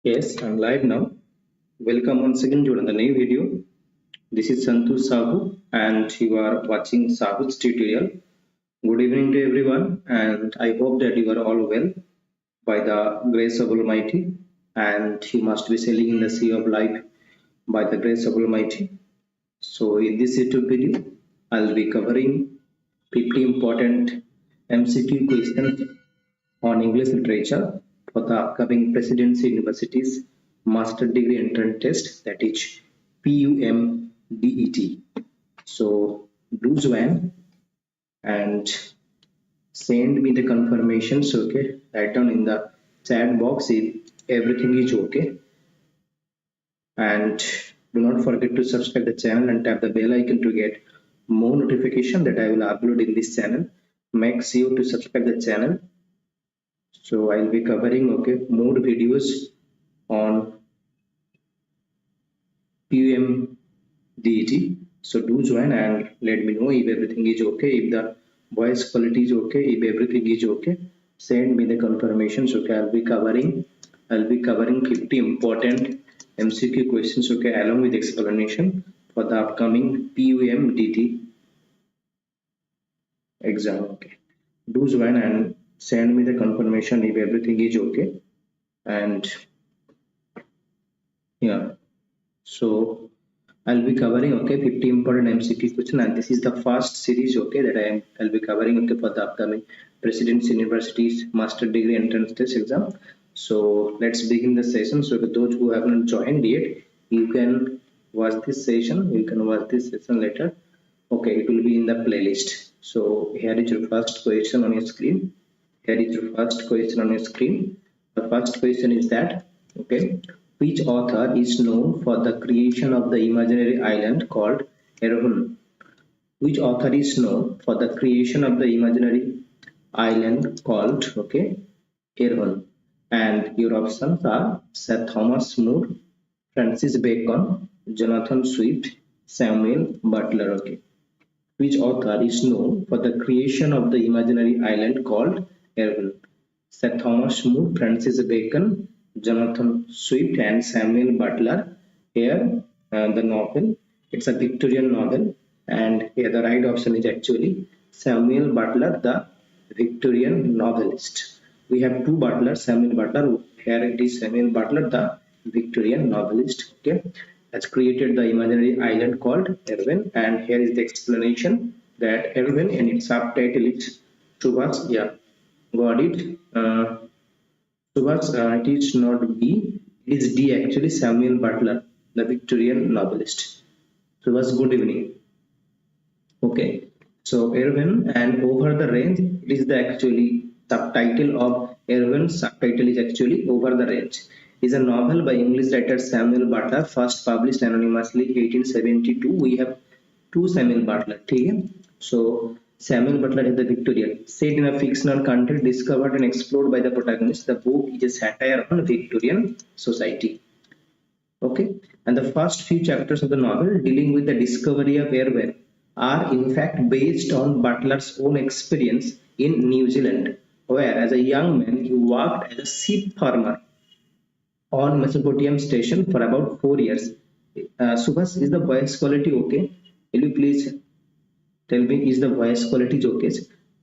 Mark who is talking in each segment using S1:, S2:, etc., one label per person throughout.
S1: Yes, I'm live now. Welcome once again to another new video. This is Santu Sahu and you are watching Sahu's tutorial. Good evening to everyone and I hope that you are all well by the grace of Almighty and you must be sailing in the sea of life by the grace of Almighty. So in this YouTube video, I'll be covering 50 important MCQ questions on English literature for the upcoming Presidency University's Master Degree Entrance Test, that is PUMDET. So do join and send me the confirmations, okay? Write down in the chat box if everything is okay. And do not forget to subscribe the channel and tap the bell icon to get more notification that I will upload in this channel. Make sure to subscribe the channel. So I'll be covering more videos on PUMDET. So do join and let me know if everything is okay, if the voice quality is okay, if everything is okay. Send me the confirmations. Okay, I'll be covering 50 important MCQ questions, okay, along with explanation for the upcoming PUMDET exam. Okay, do join and send me the confirmation if everything is okay. And yeah, so I'll be covering 50 important MCQ question, and this is the first series that I'll be covering for the upcoming Presidency University's Master Degree Entrance Test exam. So let's begin the session. So for those who have not joined yet, you can watch this session. You can watch this session later. Okay, it will be in the playlist. So here is your first question on your screen. The first question is that, okay, which author is known for the creation of the imaginary island called Erewhon? Which author is known for the creation of the imaginary island called, Erewhon? And your options are Sir Thomas More, Francis Bacon, Jonathan Swift, Samuel Butler. Okay, which author is known for the creation of the imaginary island called Erewhon? Sir Thomas More, Francis Bacon, Jonathan Swift, and Samuel Butler. Here, the novel, it's a Victorian novel, and here the right option is actually Samuel Butler, the Victorian novelist. We have two Butlers, Samuel Butler. Here it is Samuel Butler, the Victorian novelist. Okay, has created the imaginary island called Erewhon, and here is the explanation that Erewhon and its subtitle is Subhash. Yeah, got it. Subhash, it is not B, it is D actually. Samuel Butler, the Victorian novelist. Subhash, good evening. Okay, so Erewhon and Over the Range, it is the actually subtitle of Erewhon's subtitle is actually Over the Range. Is a novel by English writer Samuel Butler, first published anonymously 1872. We have two Samuel Butler. Okay? So Samuel Butler is the Victorian, set in a fictional country discovered and explored by the protagonist. The book is a satire on Victorian society. Okay, and the first few chapters of the novel dealing with the discovery of Erewhon are in fact based on Butler's own experience in New Zealand, where as a young man he worked as a sheep farmer on Mesopotamia station for about 4 years. Subhas, is the voice quality okay? Will you please tell me, is the voice quality okay?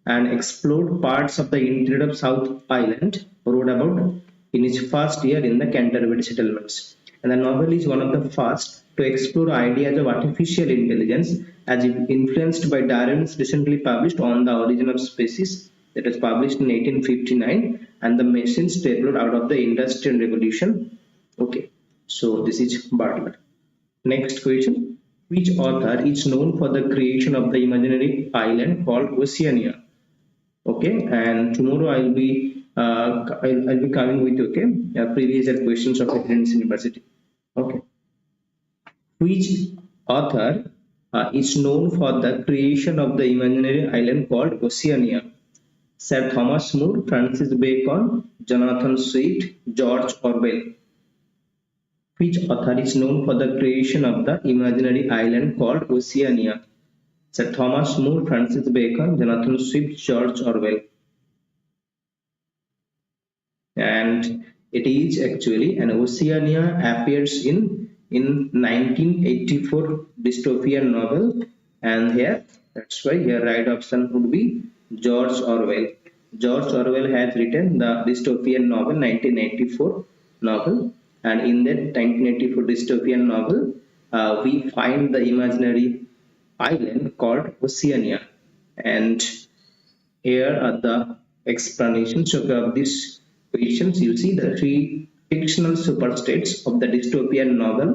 S1: And explored parts of the interior of South Island, wrote about in his first year in the Canterbury settlements. And the novel is one of the first to explore ideas of artificial intelligence as influenced by Darwin's recently published On the Origin of Species, that was published in 1859, and the machines developed out of the Industrial Revolution. Okay, so this is Butler. Next question. Which author is known for the creation of the imaginary island called Oceania? Okay, and tomorrow I'll be coming with previous year questions of Presidency University. Okay, which author is known for the creation of the imaginary island called Oceania? Sir Thomas More, Francis Bacon, Jonathan Swift, George Orwell. Which author is known for the creation of the imaginary island called Oceania? Sir Thomas More, Francis Bacon, Jonathan Swift, George Orwell. And It is actually an Oceania appears in 1984 dystopian novel, and here that's why your right option would be George Orwell. George Orwell has written the dystopian novel 1984 novel, and in that 1984 dystopian novel, we find the imaginary island called Oceania, and here are the explanations of these questions. You see the three fictional superstates of the dystopian novel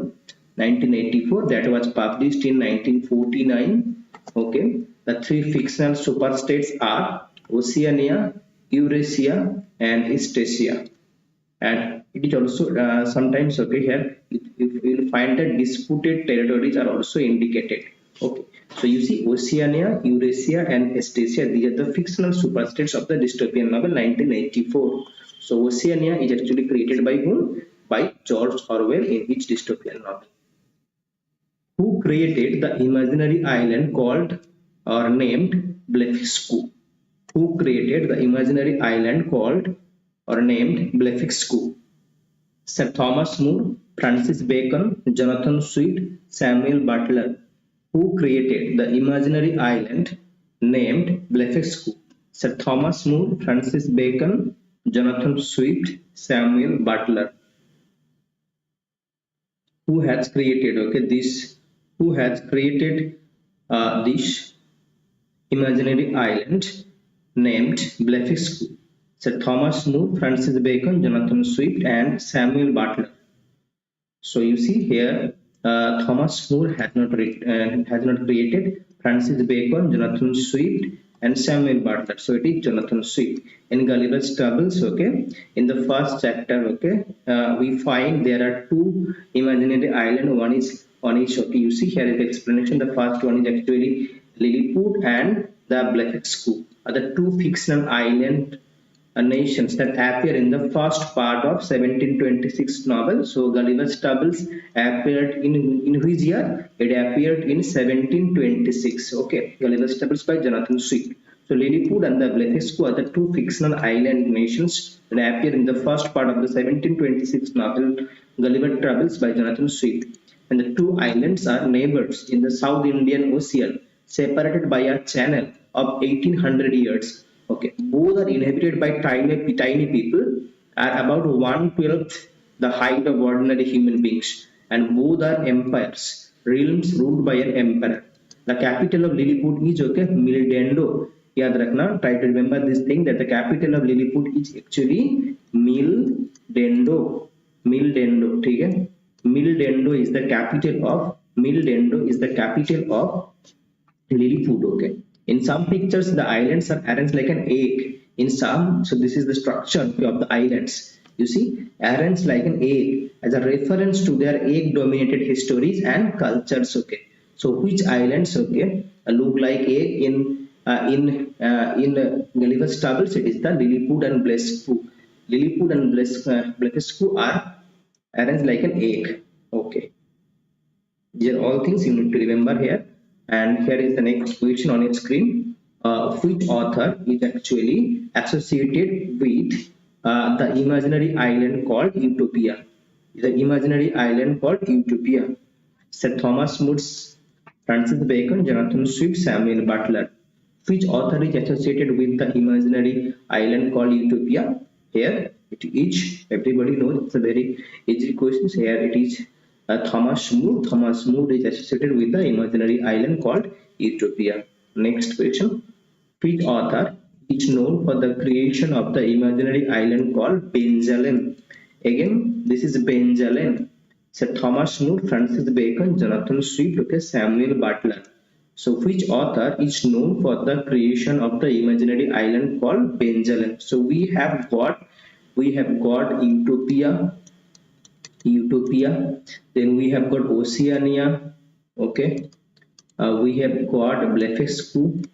S1: 1984 that was published in 1949. Okay, the three fictional superstates are Oceania, Eurasia, and East Asia. And it is also sometimes okay here if you will find that disputed territories are also indicated. Okay, so you see Oceania, Eurasia, and Eurasia, these are the fictional superstates of the dystopian novel 1984. So Oceania is actually created by whom? By George Orwell in his dystopian novel. Who created the imaginary island called or named Blefuscu? Who created the imaginary island called or named Blefuscu? Sir Thomas More, Francis Bacon, Jonathan Swift, Samuel Butler. Who created the imaginary island named Blefuscu? Sir Thomas More, Francis Bacon, Jonathan Swift, Samuel Butler. Who has created this? Who has created this imaginary island named Blefuscu? Sir Thomas More, Francis Bacon, Jonathan Swift, and Samuel Butler. So you see here, Thomas More has not created. Francis Bacon, Jonathan Swift, and Samuel Butler. So it is Jonathan Swift. In Gulliver's Travels, okay, in the first chapter, okay, we find there are two imaginary islands. One is okay. You see here is the explanation. The first one is actually Lilliput and the Blefuscu are the two fictional island nations that appear in the first part of 1726 novel. So Gulliver's Travels appeared in which year? It appeared in 1726. Okay, Gulliver's Travels by Jonathan Swift. So Lilliput and the Blefuscu are the two fictional island nations that appear in the first part of the 1726 novel Gulliver's Travels by Jonathan Swift. And the two islands are neighbors in the South Indian Ocean, separated by a channel of 1800 years. Okay, both are inhabited by tiny people, are about 1/12 the height of ordinary human beings, and both are empires, realms ruled by an emperor. The capital of Lilliput is okay, Mildendo. याद रखना, try to remember this thing that the capital of Lilliput is actually Mildendo. Mildendo, ठीक है? Mildendo is the capital of Lilliput. Okay. In some pictures, the islands are arranged like an egg. In some, so this is the structure of the islands. You see, arranged like an egg as a reference to their egg-dominated histories and cultures. Okay. So which islands, okay, look like egg in Gulliver's Travels? It is the Lilliput and Blefuscu. Lilliput and Blefuscu are arranged like an egg. Okay. These are all things you need to remember here. And here is the next question on your screen. Which author is actually associated with the imaginary island called Utopia? The imaginary island called Utopia. Sir Thomas More, Francis Bacon, Jonathan Swift, Samuel Butler. Which author is associated with the imaginary island called Utopia? Here it is. Everybody knows it's a very easy question. Here it is. Thomas More. Thomas More is associated with the imaginary island called Utopia. Next question. Which author is known for the creation of the imaginary island called Benjamin? Again, this is Benjamin. So Thomas More, Francis Bacon, Jonathan Swift, okay, Samuel Butler. So which author is known for the creation of the imaginary island called Benjamin? So we have got Utopia, then we have got Oceania, okay, we have got Blefuscu,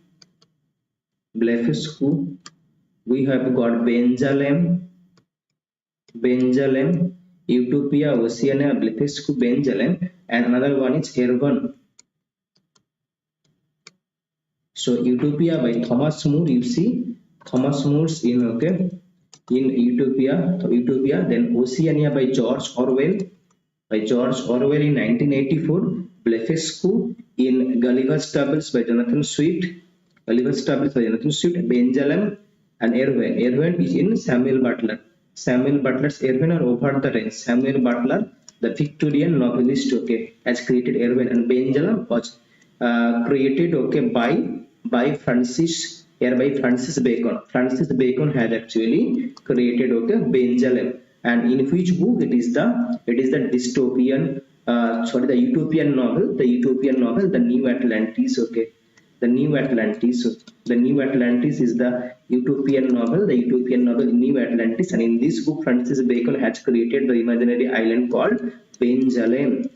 S1: we have got Benjamin, Utopia, Oceania, Blefuscu, Benjamin, and another one is Erwan. So Utopia by Thomas More. You see Thomas More's in, okay, in Utopia, then Oceania by George Orwell, in 1984, Blefuscu in Gulliver's Travels by Jonathan Swift, Benjamin and Erwin. Erwin is in Samuel Butler. Samuel Butler's Erwin or Over the Range. Samuel Butler, the Victorian novelist, okay, has created Erwin, and Benjamin was created, okay, by Francis Bacon. Francis Bacon had actually created, okay, Benjamin, and in which book it is the dystopian the utopian novel, the New Atlantis, okay. The New Atlantis. The New Atlantis is the utopian novel, New Atlantis, and in this book, Francis Bacon has created the imaginary island called Benjalem.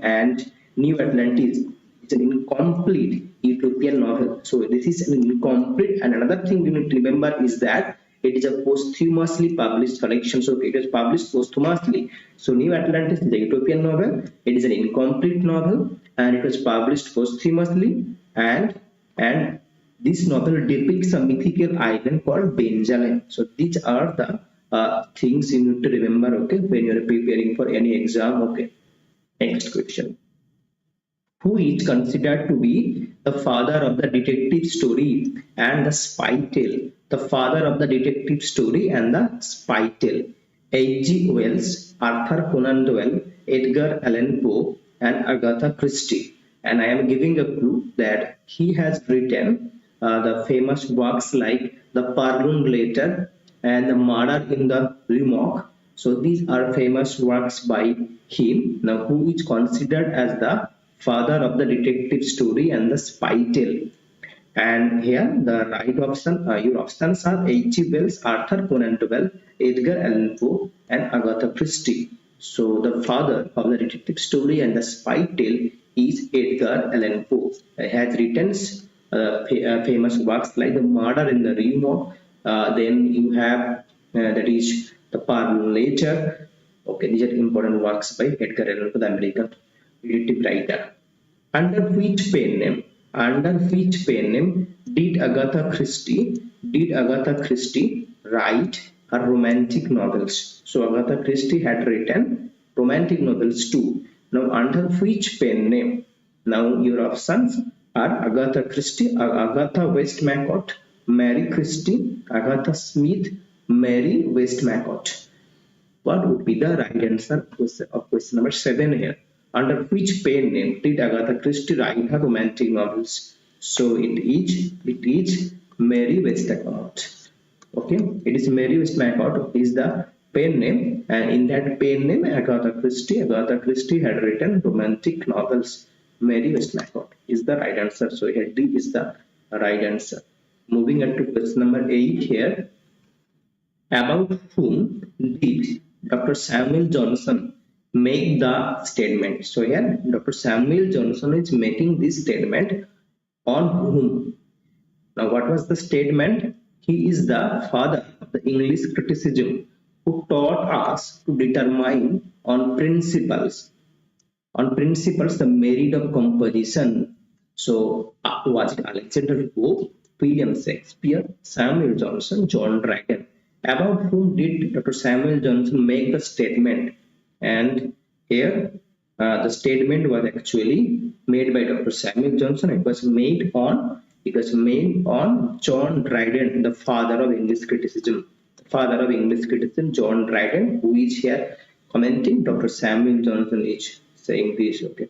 S1: And New Atlantis is an incomplete utopian novel. So this is an incomplete, and another thing you need to remember is that it is a posthumously published collection. So it was published posthumously. So New Atlantis is a utopian novel. It is an incomplete novel, and it was published posthumously. And this novel depicts a mythical island called Benjamin. So these are the things you need to remember, okay, when you are preparing for any exam, okay. Next question. Who is considered to be the father of the detective story and the spy tale? The father of the detective story and the spy tale. H.G. Wells, Arthur Conan Doyle, Edgar Allan Poe, and Agatha Christie. And I am giving a clue that he has written the famous works like The Parloon Letter and The Murder in the Rue Morgue. So these are famous works by him. Now, who is considered as the father of the detective story and the spy tale? And here the right option, your options are H.G. Wells, Arthur Conan Doyle, Edgar Allan Poe, and Agatha Christie. So the father of the detective story and the spy tale is Edgar Allan Poe. He has written famous works like The Murder in the Rue Morgue. Then you have that is The Parloon Letter. Okay, these are important works by Edgar Allan Poe, the American detective writer. Under which pen name did Agatha Christie write her romantic novels? So Agatha Christie had written romantic novels too. Now, under which pen name? Now, your options are Agatha Christie, Agatha Westmacott, Mary Christie, Agatha Smith, Mary Westmacott. What would be the right answer of question number 7 here? Under which pen name did Agatha Christie write her romantic novels? So it is Mary Westmacott. Okay, it is Mary Westmacott is the pen name, and in that pen name Agatha Christie had written romantic novels. Mary Westmacott is the right answer. So here D is the right answer. Moving on to question number 8 here. About whom did Dr. Samuel Johnson make the statement? So here Dr. Samuel Johnson is making this statement on whom? Now, what was the statement? He is the father of the English criticism, who taught us to determine on principles the merit of composition. So was it Alexander Pope, William Shakespeare, Samuel Johnson, John Dryden? About whom did Dr. Samuel Johnson make the statement? And here the statement was actually made by Dr. Samuel Johnson. It was made on John Dryden, the father of English criticism. John Dryden, who is here commenting. Dr. Samuel Johnson is saying this. Okay.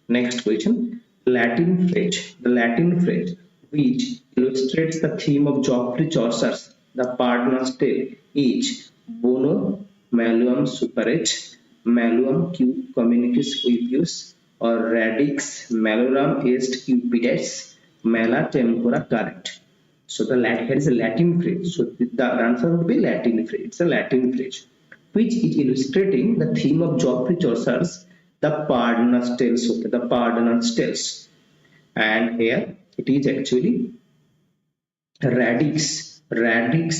S1: Next question. Latin phrase. The Latin phrase which illustrates the theme of Geoffrey Chaucer's The Partner's Tale is Bono Malum Superet, Malum Q Communicis Quipius, or Radix Malorum Est Cupides, Mala Tempora Current. So here is a Latin phrase. So the answer would be Latin phrase. It's a Latin phrase which is illustrating the theme of Geoffrey Chaucer's The Partner's Tale. Okay, The Partner's Tales. And here it is actually Radix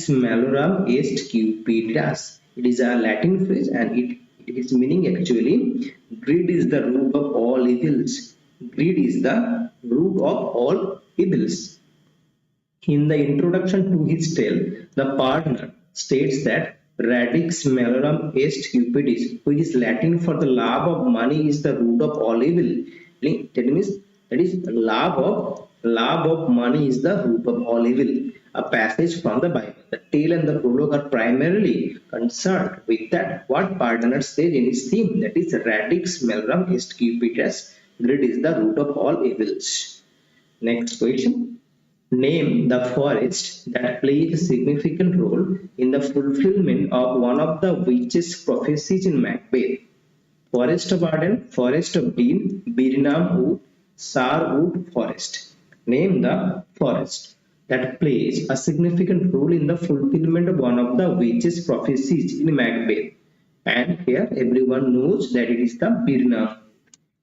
S1: Malorum Est Cupidas. It is a Latin phrase, and its meaning actually, greed is the root of all evils. In the introduction to his tale, the partner states that radix malorum est cupidis, which is Latin for the love of money is the root of all evil. That means that is love of money is the root of all evil. A passage from the Bible. The tale and the prologue are primarily concerned with that what Pardoner said in his theme, that is radix malorum est cupidis, greed is the root of all evils. Next question. Name the forest that played a significant role in the fulfillment of one of the witch's prophecies in Macbeth. Forest of Arden, Forest of Dean, Birnam Wood, Sarwood Forest. Name the forest that plays a significant role in the fulfillment of one of the witch's prophecies in Macbeth. And here everyone knows that it is the Birnam.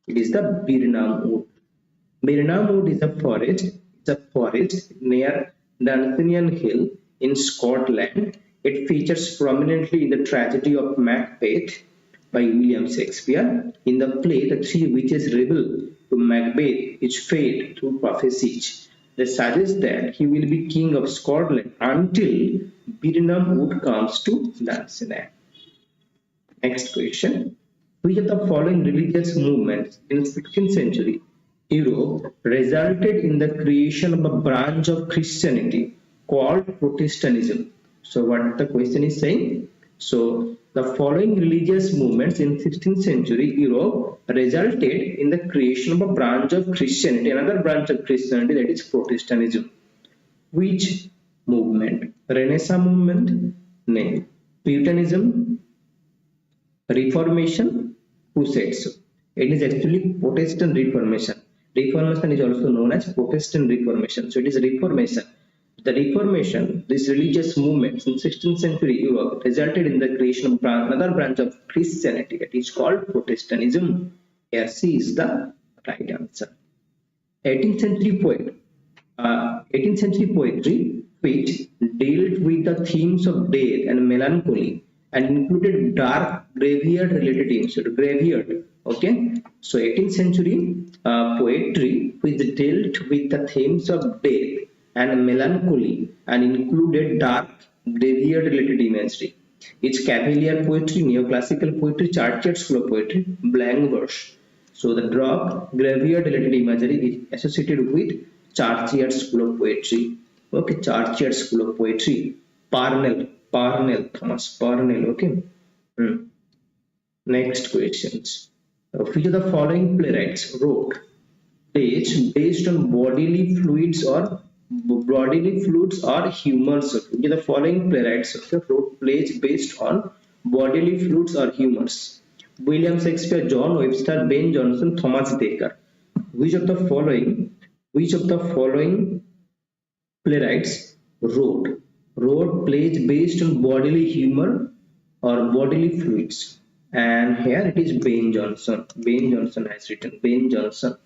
S1: It is the Birnam Wood. Birnam Wood is a forest. It's a forest near Dunsanian Hill in Scotland. It features prominently in the tragedy of Macbeth by William Shakespeare. In the play, the three witches reveal to Macbeth his fate through prophecies. They suggest that he will be king of Scotland until Birnam Wood comes to Dunsany. Next question. Which of the following religious movements in the 16th century Europe resulted in the creation of a branch of Christianity called Protestantism? So what the question is saying? So the following religious movements in 16th century Europe resulted in the creation of a branch of Christianity, another branch of Christianity, that is Protestantism. Which movement? Renaissance movement? Name. Puritanism? Reformation? Who said so? It is actually Protestant Reformation. Reformation is also known as Protestant Reformation. So it is Reformation. The Reformation, these religious movements in 16th century Europe resulted in the creation of another branch of Christianity that is called Protestantism. Here C is the right answer. 18th century poet. 18th century poetry which dealt with the themes of death and melancholy and included dark graveyard related themes. So graveyard. Okay. So 18th century poetry which dealt with the themes of death and melancholy and included dark graveyard related imagery. It's cavalier poetry, neoclassical poetry, churchyard school of poetry, blank verse. So the dark graveyard related imagery is associated with churchyard school of poetry. Okay, churchyard school of poetry. Parnell, Thomas Parnell. Okay. Next questions. Which of the following playwrights wrote plays based on bodily fluids or humors? Which of the following playwrights wrote plays based on bodily fluids or humors? William Shakespeare, John Webster, Ben Jonson, Thomas Dekker. Which of the following playwrights wrote plays based on bodily humor or bodily fluids? And here it is Ben Jonson. Ben Jonson has written. Ben Jonson.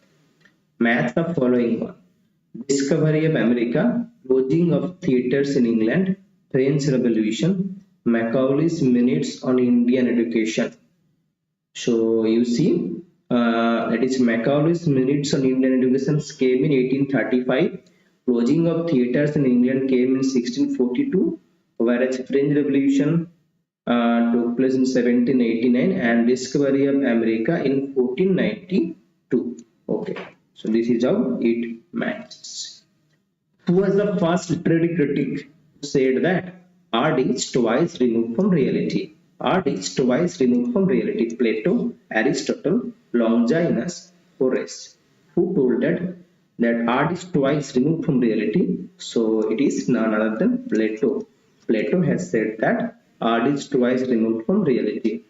S1: Match the following one. Discovery of America, closing of theatres in England, French Revolution, Macaulay's Minutes on Indian Education. So you see, that is Macaulay's Minutes on Indian Education came in 1835. Closing of theatres in England came in 1642, whereas French Revolution took place in 1789 and Discovery of America in 1492. Okay, so this is how it matches. Who was the first literary critic who said that art is twice removed from reality? Art is twice removed from reality. Plato, Aristotle, Longinus, Horace. Who told that art is twice removed from reality? So it is none other than Plato. Plato has said that art is twice removed from reality.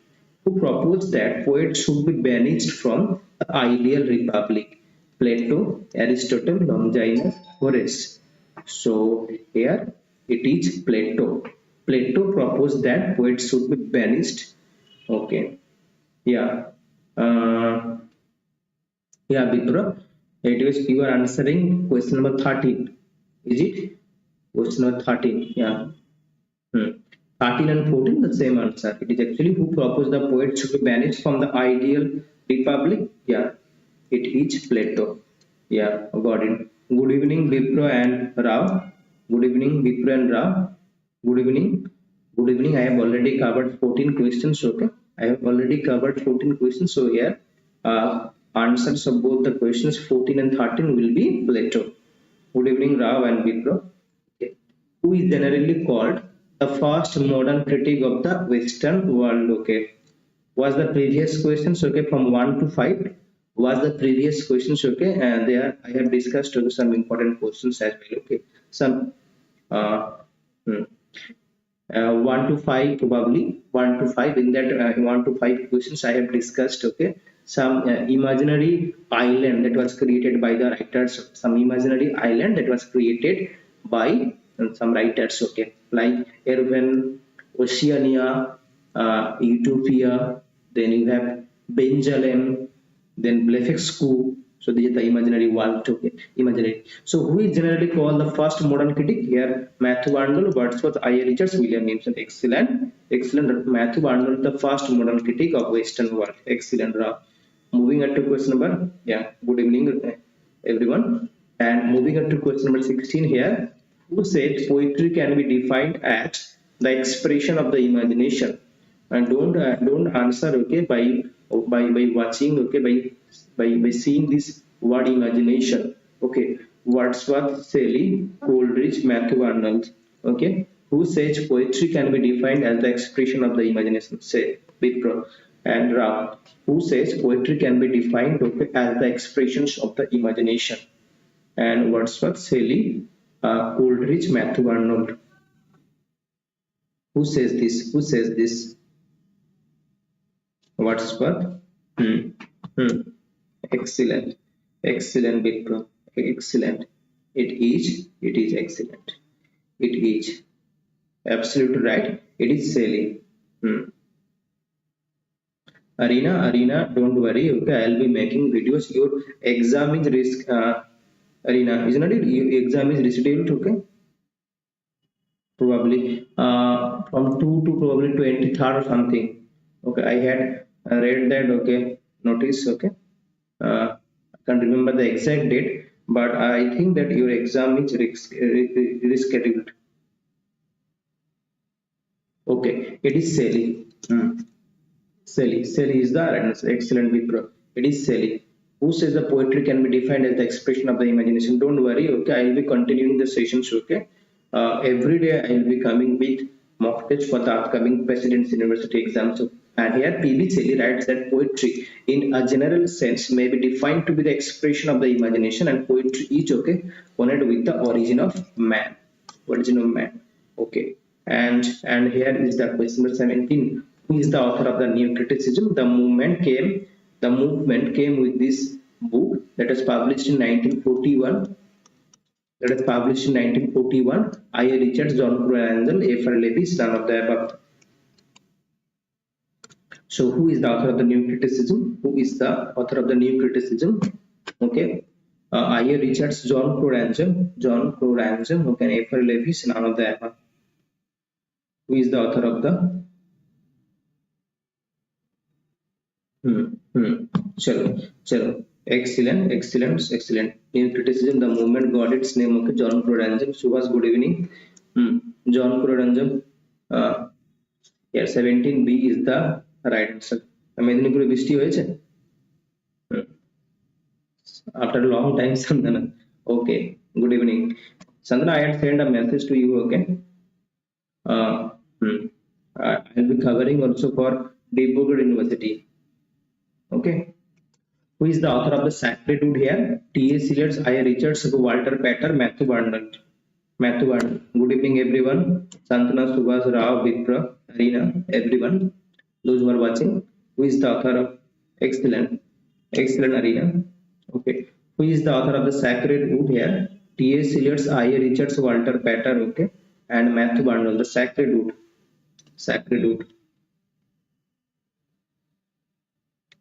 S1: Who proposed that poets should be banished from the ideal republic? Plato, Aristotle, Longinus, Horace. So here it is Plato. Plato proposed that poets should be banished. Okay. Yeah. Bipra. You are answering question number 13. Is it? Question number 13. Yeah. 13 and 14, the same answer. It is actually who proposed the poets should be banished from the ideal republic. Yeah, it is Plato. Yeah, got it. Good evening, Vipra and Rao. Good evening, Vipra and Rao. Good evening. Good evening. I have already covered 14 questions. Okay. I have already covered 14 questions. So here, answers of both the questions 14 and 13 will be Plato. Good evening, Rao and Vipro. Okay. Who is generally called the first modern critic of the Western world? Okay. Was the previous questions okay from 1 to 5? Was the previous questions okay? And there I have discussed okay, some important questions as well. Okay. Some uh, hmm, 1 to 5 probably 1 to 5 in that 1 to 5 questions I have discussed okay some imaginary island that was created by the writers, some imaginary island that was created by some writers okay like Erwin, Oceania, Utopia, then you have Benjamin, then Blefuscu. So these are the imaginary world. Okay, imaginary. So who is generally called the first modern critic? Here, Matthew Arnold, Wordsworth, I. Richards, William Gibson. Excellent, excellent. Matthew Arnold, the first modern critic of Western world. Excellent. Moving on to question number. Yeah. Good evening, everyone. And moving on to question number 16 here. Who said poetry can be defined as the expression of the imagination? And don't answer okay by watching okay by seeing this word imagination okay. Wordsworth, Shelley, Coleridge, Matthew Arnold. Okay, who says poetry can be defined as the expression of the imagination? Say Vipra and Ram. Who says poetry can be defined okay, as the expressions of the imagination? And Wordsworth, Shelley, Coleridge, Matthew Arnold. Who says this? Who says this? Wordsworth. Hmm. Hmm. Excellent. Excellent, Vipra. Excellent. It is. It is excellent. It is. Absolutely right. It is Sally. Hmm. Arena, don't worry. Okay, I'll be making videos. Your exam is risk. Arena, isn't it? Your exam is rescheduled. Okay, probably from 2 to probably 23rd or something. Okay, I had read that. Okay, notice. Okay. I can't remember the exact date, but I think that your exam is rescheduled. Okay, it is Sally. Sally is the right answer. Excellent, Vipra. It is Sally. Who says the poetry can be defined as the expression of the imagination? Don't worry, okay. I will be continuing the sessions, okay. Every day I will be coming with mock tests for the upcoming Presidency University exams. So, and here P.B. Shelley writes that poetry, in a general sense, may be defined to be the expression of the imagination, and poetry is okay connected with the origin of man. Origin of man. Okay. And here is the question number 17. Who is the author of the new criticism? The movement came with this book that was published in 1941. That was published in 1941. I. Richards, John Crandall, F. R. Levis, none of the above. So who is the author of the new criticism? Who is the author of the new criticism? Okay. I. Richards, John Crandall, okay, F. R. Levis, none of the above. Who is the author of the चलो चलो excellent in criticism the movement got its name okay John Crodanjum. Subhas, good evening. John Crodanjum. uh, yeah 17B is the right answer. মেদিনীপুরে বৃষ্টি হয়েছে after a long time Sandana. Okay, good evening Sandana. I had sent a message to you okay. uh, hmm. I'll be covering also for Dibrugad University. Okay. Who is the author of the Sacred Wood here? T.A. Eliot, I. Richards, Walter Pater, Matthew Arnold. Matthew Arnold. Good evening, everyone. Santana, Subhas, Rao, Vipra, Arena, everyone. Those who are watching. Who is the author of excellent Arena? Okay. Who is the author of the Sacred Wood here? T.A. Eliot, I. Richards, Walter Pater, okay, and Matthew Arnold. The Sacred Wood. Sacred Wood.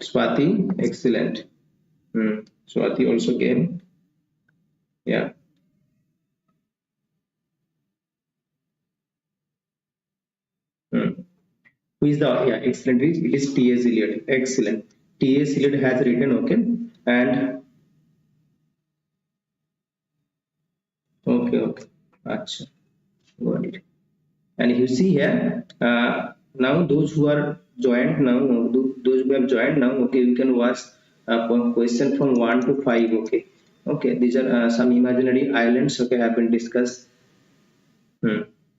S1: Swati, excellent. Swati also came. Yeah. Who is the yeah excellent? It is T.S. Eliot. Excellent. T.S. Eliot has written okay and okay. Acha. Got it. And you see here, now those who are joined now, those who have joined now, okay, you can watch question from 1 to 5, okay. Okay, these are some imaginary islands, okay, have been discussed.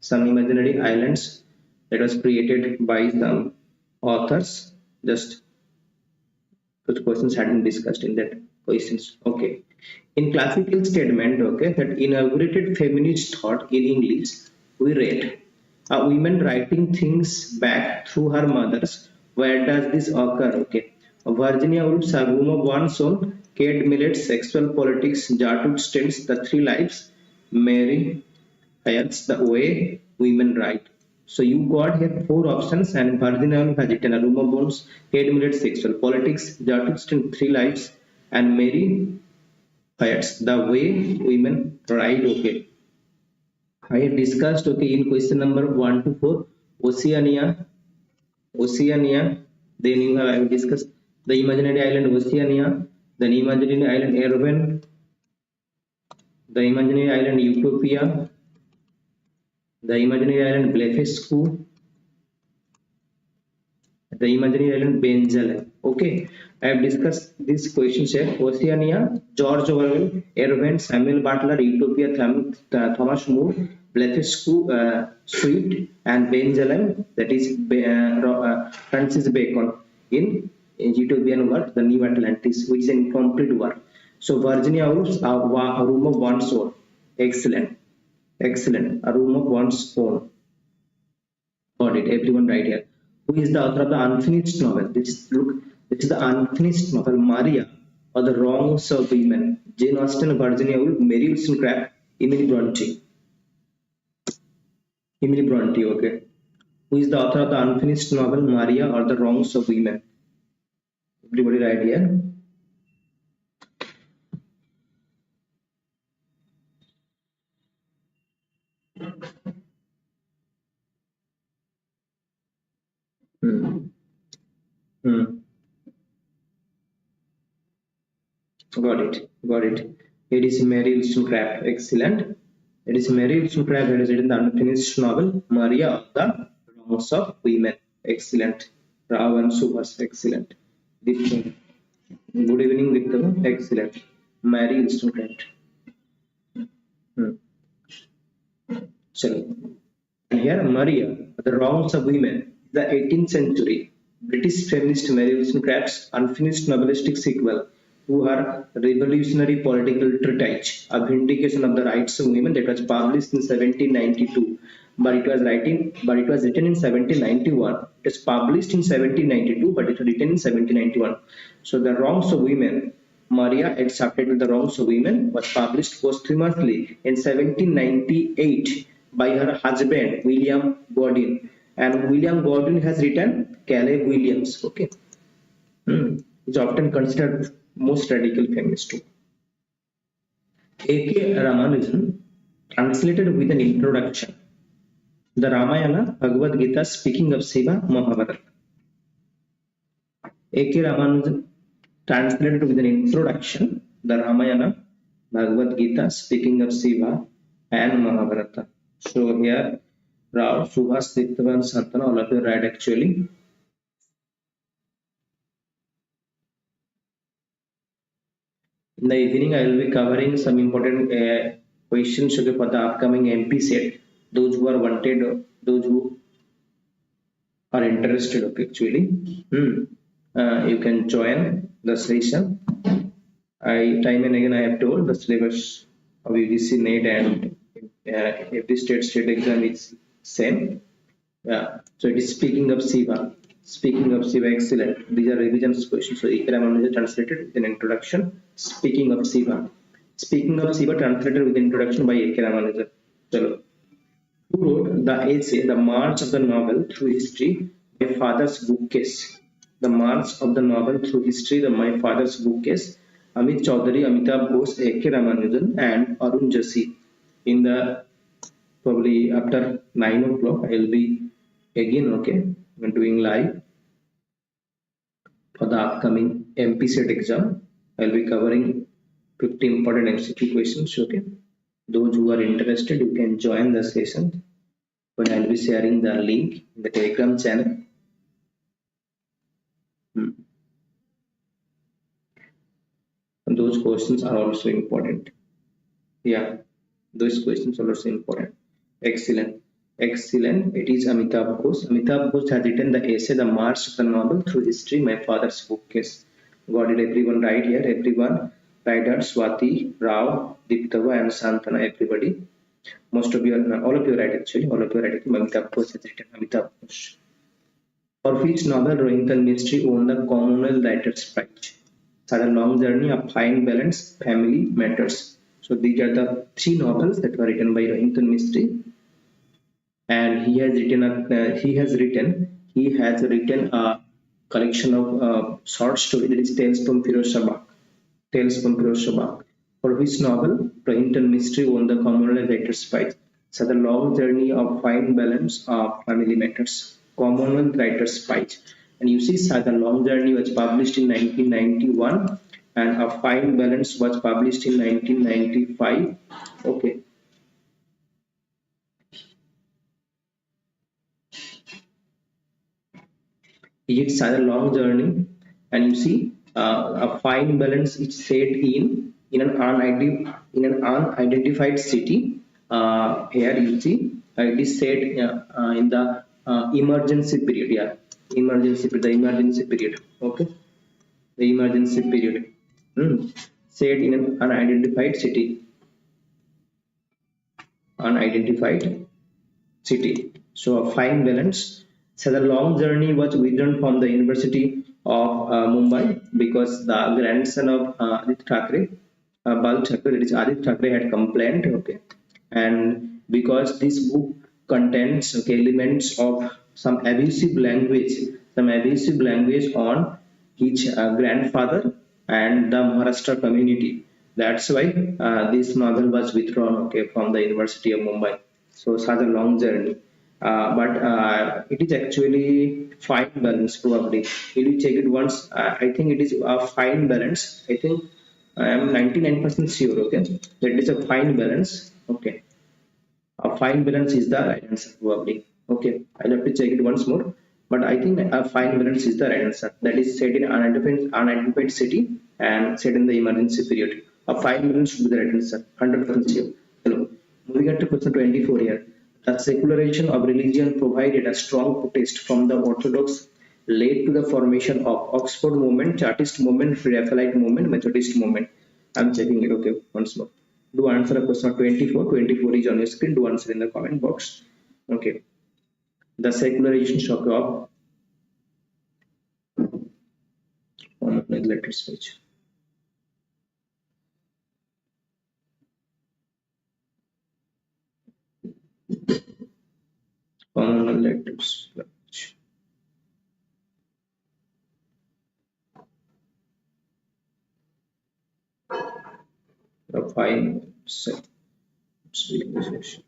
S1: Some imaginary islands that was created by some authors. Just those questions had been discussed in that questions. Okay. In classical statement, okay, that inaugurated feminist thought in English, we read a woman writing things back through her mothers. Where does this occur? Okay. Virginia Woolf's A Room of One's Own, Kate Millett's Sexual Politics, Gertrude Stein's The Three Lives, Mary Hyat's The Way Women Write. So you got here four options, and Virginia Woolf has written A Room of Bones, Kate Millett's Sexual Politics, Gertrude Stein's Three Lives, and Mary Hyat's The Way Women Write. Okay. I have discussed, okay, in question number 1 to 4, Oceania, Oceania. Then you have I have discussed the imaginary island Oceania, then imaginary island Erwin, the imaginary island Utopia, the imaginary island Blefuscu, the imaginary island Benjamin. Okay, I have discussed these questions here. Oceania, George Orwell, Erwin, Samuel Butler, Utopia, Thomas More, Blefuscu, Swift, and Benjamin, that is Francis Bacon in utopian work, The New Atlantis, which is an incomplete work. So Virginia Woolf's A Room of One's Own. Excellent. Excellent. A Room of One's Own. Got it. Everyone right here. Who is the author of the unfinished novel? This is the unfinished novel, Maria, or the Wrongs of Women. Jane Austen, Virginia Woolf, Mary Wollstonecraft, Emily Bronte. Emily Bronte, okay. Who is the author of the unfinished novel, Maria, or the Wrongs of Women? Everybody right here. Hmm. Hmm. Got it. Got it. It is Mary Wollstonecraft. Excellent. It is Mary Wollstonecraft who has written the unfinished novel Maria of the Wrongs of Women. Excellent. Rao and Subhas. Excellent. Good evening, Victor. Excellent. Mary Wollstonecraft. Hmm. So, here Maria, the Wrongs of Women, the 18th century British feminist Mary Wollstonecraft's unfinished novelistic sequel to her revolutionary political treatise, A Vindication of the Rights of Women, that was published in 1792. But it was written in 1791. It was published in 1792, but it was written in 1791. So the Wrongs of Women, Maria and subtitled The Wrongs of Women, was published posthumously in 1798 by her husband William Godwin, and William Godwin has written Caleb Williams. Okay, is often considered most radical feminist too. A.K. Ramanujan translated with an introduction the Ramayana, Bhagavad Gita, speaking of Shiva, Mahabharata. A.K. Ramanujan translated with an introduction the Ramayana, Bhagavad Gita, speaking of Shiva, and Mahabharata. So here, Rao, Subhas, Dityavan, Santana, all of you right actually. In the evening, I will be covering some important questions, okay, for the upcoming MP set. Those who are wanted, those who are interested, okay, actually, you can join the session. Time and again I have told the syllabus of UGC NET and every state exam is same. Yeah. So it is speaking of Shiva. Speaking of Shiva, excellent. These are revisions questions. So Ramanujan translated with an introduction. Speaking of Shiva. Speaking of Shiva translated with introduction by A.K. Ramanujan. Chalo. Who wrote the essay, The March of the Novel Through History, My Father's Bookcase? The March of the Novel Through History, My Father's Bookcase. Amit Chaudhary, Amitabh Ghosh, A.K. Ramanujan, and Arun Joshi. In the probably after 9 o'clock, I will be again, okay, I'm doing live for the upcoming MP set exam. I'll be covering 50 important MCQ questions. Okay, those who are interested, you can join the session. But I'll be sharing the link in the Telegram channel. And those questions are also important. Yeah, those questions are also important. Excellent. Excellent. It is Amitabh Ghosh. Amitabh Ghosh has written the essay The March of the Novel Through History, My Father's Bookcase. Got it, everyone right here? Everyone right here. Swati, Rao, Diptava and Santana, everybody. Most of you are, all of you are right actually. All of you are right. Amitabh Ghosh has written Amitabh Ghosh. For which novel Rohingya Mystery won the Commonwealth Writers' Prize? Had a long journey, a fine balance, family matters. So these are the three novels that were written by Rohingya Mystery, and he has written a collection of short stories, that is Tales from Firozabad. Tales from Firozabad. For which novel Rohingya Mystery won the Commonwealth Writers' Prize? So the long journey of fine balance of family matters. Commonwealth Writers' Prize. And you see, the long journey was published in 1991, and a fine balance was published in 1995. Okay. It's a long journey, and you see, a fine balance is set in an unidentified city. Here you see, it is set in the emergency period. Yeah, the emergency period. Okay, the emergency period. Set in an unidentified city. Unidentified city. So a fine balance. So the long journey was withdrawn from the University of Mumbai because the grandson of Aditya Thackeray, Bal Thackeray, that is Aditya Thackeray, had complained. Okay, and because this book contains, okay, elements of some abusive language on his grandfather and the Maharashtra community. That's why this novel was withdrawn, okay, from the University of Mumbai. So such a long journey. But it is actually fine balance probably. If you check it once, I think it is a fine balance. I think I am 99% sure, okay, that it is a fine balance. Okay, a fine balance is the right answer probably. Okay, I'll have to check it once more, but I think a fine balance is the right answer. That is set in unidentified city and set in the emergency period. A fine balance should be the right answer. 100% sure. Hello. Moving on to question 24 here. The secularization of religion provided a strong protest from the Orthodox, led to the formation of Oxford movement, Chartist movement, Raphaelite movement, Methodist movement. I'm checking it, okay, once more. Do answer a question 24. 24 is on your screen. Do answer in the comment box. Okay. The secularization shock of letters page. Common letters. The fine civilization.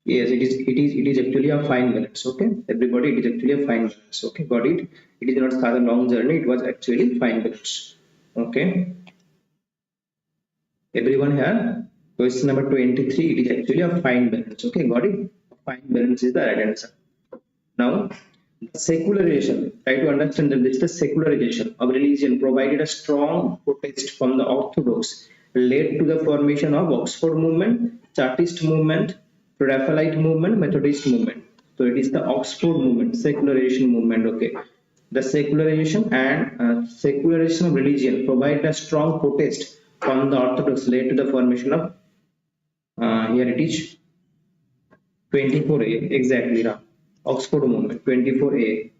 S1: Yes, it is actually a fine balance. Okay, everybody, it is actually a fine balance. Okay, got it. It is not a long journey. It was actually fine balance. Okay, everyone here. Question number 23. It is actually a fine balance. Okay, got it. Fine balance is the right answer. Now, secularization. Try to understand that this is the secularization of religion provided a strong protest from the Orthodox, led to the formation of Oxford movement, Chartist movement, Raphaelite movement, Methodist movement. So it is the Oxford movement, secularization movement. Okay, the secularization of religion provided a strong protest from the Orthodox, led to the formation of here it is 24A exactly. Oxford movement 24A,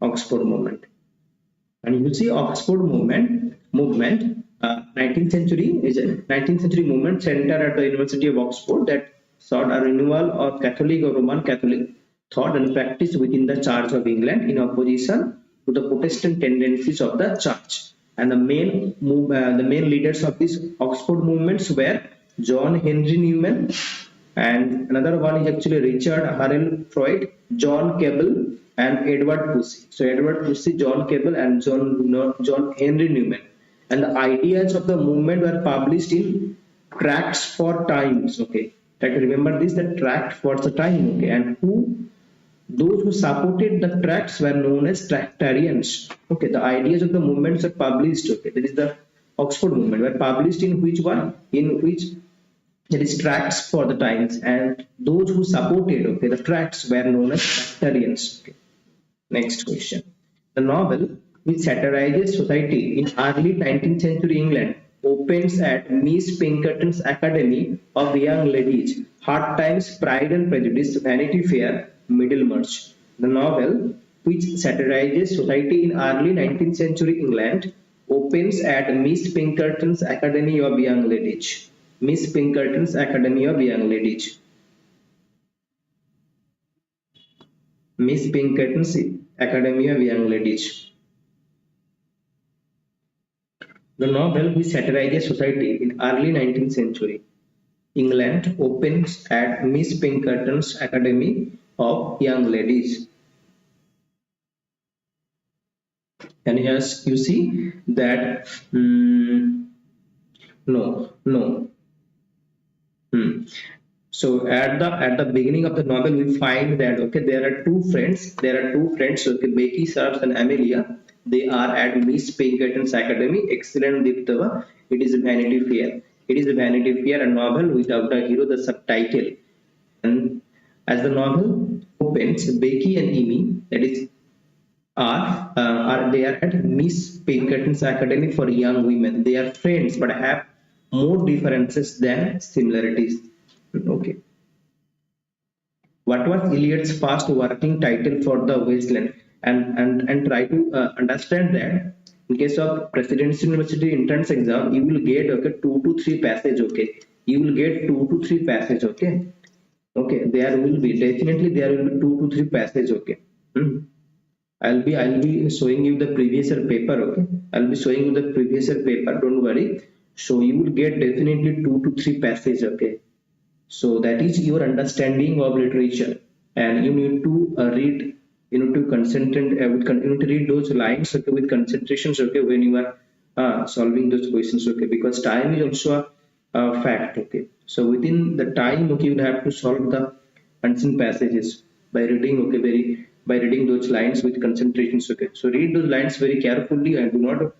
S1: Oxford movement. And you see Oxford movement 19th century movement centered at the University of Oxford that sought a renewal of Catholic or Roman Catholic thought and practice within the Church of England in opposition to the Protestant tendencies of the Church. And the main leaders of these Oxford movements were John Henry Newman, and another one is actually Richard Harrell Freud, John Cable, and Edward Pusey. So Edward Pusey, John Cable, and John Henry Newman. And the ideas of the movement were published in Tracts for Times. Okay, Try to remember this, the tract for the time, okay, and those who supported the tracts were known as tractarians. Okay, the ideas of the movements are published. Okay, that is the Oxford movement were published in which one? In which there is tracts for the times, and those who supported, okay, the tracts were known as tractarians. Okay. Next question. The novel, which satirizes society in early 19th century England, opens at Miss Pinkerton's Academy of Young Ladies, Hard Times, Pride and Prejudice, Vanity Fair, Middlemarch. The novel, which satirizes society in early 19th century England, opens at Miss Pinkerton's Academy of Young Ladies. Miss Pinkerton's Academy of Young Ladies. Miss Pinkerton's Academy of Young Ladies. The novel, which satirizes society in early 19th century England, opens at Miss Pinkerton's Academy of Young Ladies. And yes, you see that no. So at the beginning of the novel, we find that okay, there are two friends. Okay, Becky, Sars, and Amelia. They are at Miss Pinkerton's Academy. Excellent, Diptava. It is a Vanity Fair. It is a Vanity Fair, a novel without a hero. The subtitle, and as the novel opens, Becky and Amy, that is, are they are at Miss Pinkerton's Academy for young women. They are friends, but have more differences than similarities. Okay. What was Eliot's first working title for the Wasteland? And try to understand that in case of Presidency University entrance exam, you will get okay 2 to 3 passage. Okay, you will get 2 to 3 passage. Okay, okay, there will be definitely there will be 2 to 3 passage. Okay. I'll be showing you the previous year paper. Okay, I'll be showing you the previous year paper. Don't worry. So you will get definitely 2 to 3 passage. Okay. So that is your understanding of literature, and you need to read. You need to concentrate. You need to read those lines, okay, with concentrations. Okay, when you are solving those questions. Okay, because time is also a fact. Okay, so within the time, okay, you will have to solve the unseen passages by reading. Okay, by reading those lines with concentrations. Okay, so read those lines very carefully and do not.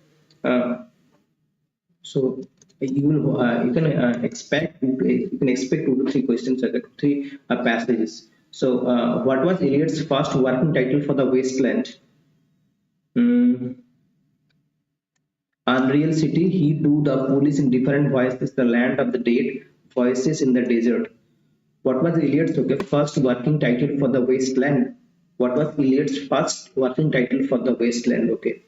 S1: So you can expect you can expect 2 to 3 questions, 3 passages. So what was Eliot's first working title for the Wasteland? Mm, Unreal City. He do the police in different voices. The land of the dead. Voices in the desert. What was Eliot's first working title for the Wasteland? What was Eliot's first working title for the Wasteland? Okay.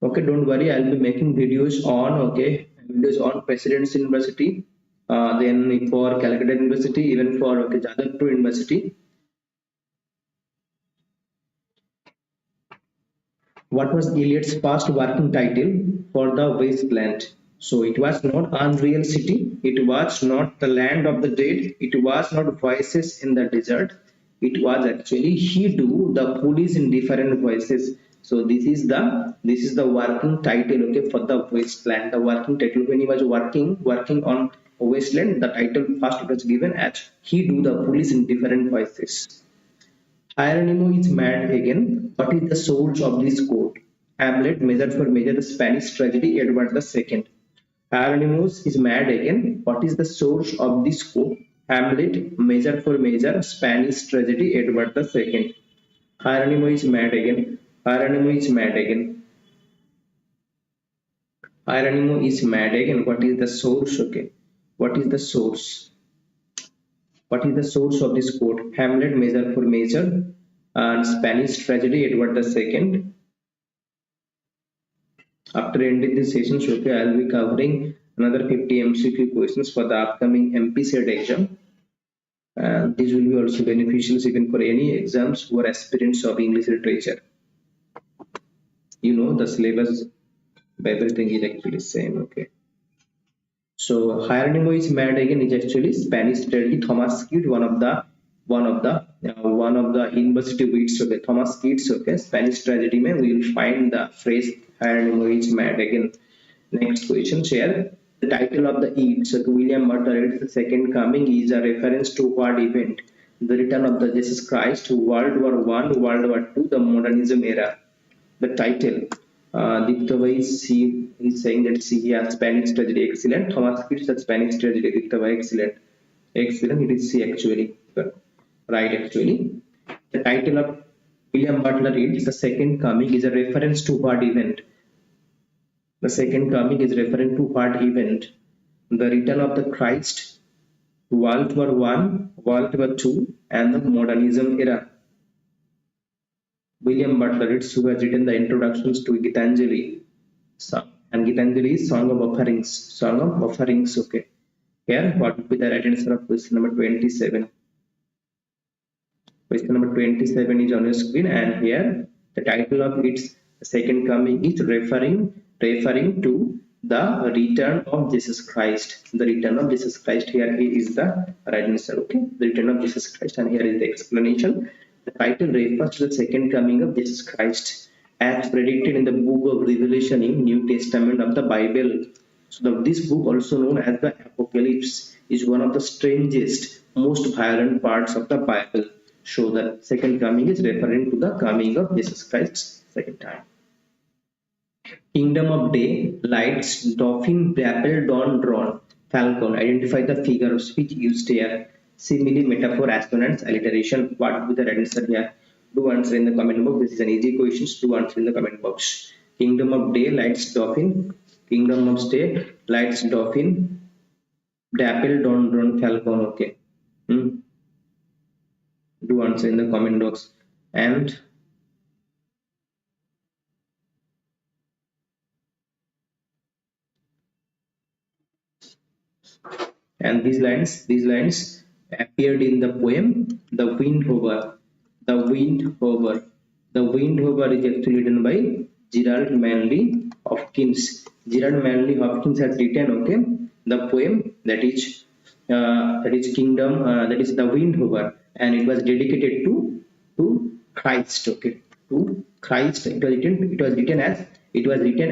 S1: Okay, don't worry, I'll be making videos on Presidency University, then for Calcutta University, even for Jadavpur University. What was Eliot's first working title for the Wasteland? So it was not Unreal City, it was not the Land of the Dead, it was not Voices in the Desert, it was actually He Do the Police in Different Voices. So this is the working title, okay, for the Wasteland. The working title when he was working on Wasteland, the title first was given as He Do the Police in Different Voices. Hieronymo is mad again. What is the source of this quote? Hamlet, Measure for Measure, the Spanish tragedy, Edward II. Hieronymus is mad again. What is the source of this quote? Hamlet, Measure for Measure, Spanish tragedy, Edward II. Hieronymo is mad again. Hieronymo is mad again. Hieronymo is mad again. What is the source? Okay. What is the source? What is the source of this quote? Hamlet, Measure for Measure, and Spanish tragedy, Edward II. After ending this session, okay, I will be covering another 50 MCQ questions for the upcoming MPSET exam. And this will be also beneficial even for any exams who are aspirants of English literature. You know the syllabus, everything is actually same. Okay. So Hieronymo is mad again is actually Spanish tragedy. Thomas Kidd, one of the university wits. Okay, Thomas Kidd's okay Spanish tragedy. Mein we will find the phrase Hieronymo is mad again. Next question, share. The title of the Eats of William Butler, the Second Coming, is a reference to what event? The return of the Jesus Christ, World War One, World War Two, the modernism era. The title, Diktavai C is saying that C, yeah, Spanish tragedy, excellent. Thomas Kitts, the Spanish tragedy, Diktavai, excellent. Excellent, it is C actually. Right, actually. The title of William Butler is The Second Coming is a reference to what event? The second coming is referring to what event? The return of the Christ, World War One, World War Two, and the modernism era. William Butler Yeats, who has written the introductions to Gitanjali song, and Gitanjali is Song of Offerings. Song of Offerings. Okay. Here, what would be the right answer of question number 27? Question number 27 is on your screen, and here the title of its second coming is referring to the return of Jesus Christ. The return of Jesus Christ. Here is the right answer. Okay, the return of Jesus Christ, and here is the explanation. The title refers to the second coming of Jesus Christ, as predicted in the book of Revelation in New Testament of the Bible. So this book, also known as the Apocalypse, is one of the strangest, most violent parts of the Bible. So the second coming is referring to the coming of Jesus Christ second time. Kingdom of day, lights, dolphin, dapple, dawn, drawn, falcon. Identify the figure of speech used here. Simile, metaphor, assonance, alliteration. What would be the right answer here? Do answer in the comment box. This is an easy question. Do answer in the comment box. Kingdom of day, lights, dolphin. Kingdom of day, lights, dolphin. Dapple, dawn, drawn, falcon. Okay. Do answer in the comment box. And these lines appeared in the poem The Wind Hover. The Wind Hover. The Wind Hover is actually written by Gerald Manley Hopkins. Gerald Manley Hopkins has written, okay, the poem that is Kingdom, that is The Wind Hover, and it was dedicated to Christ. Okay, to Christ. It was written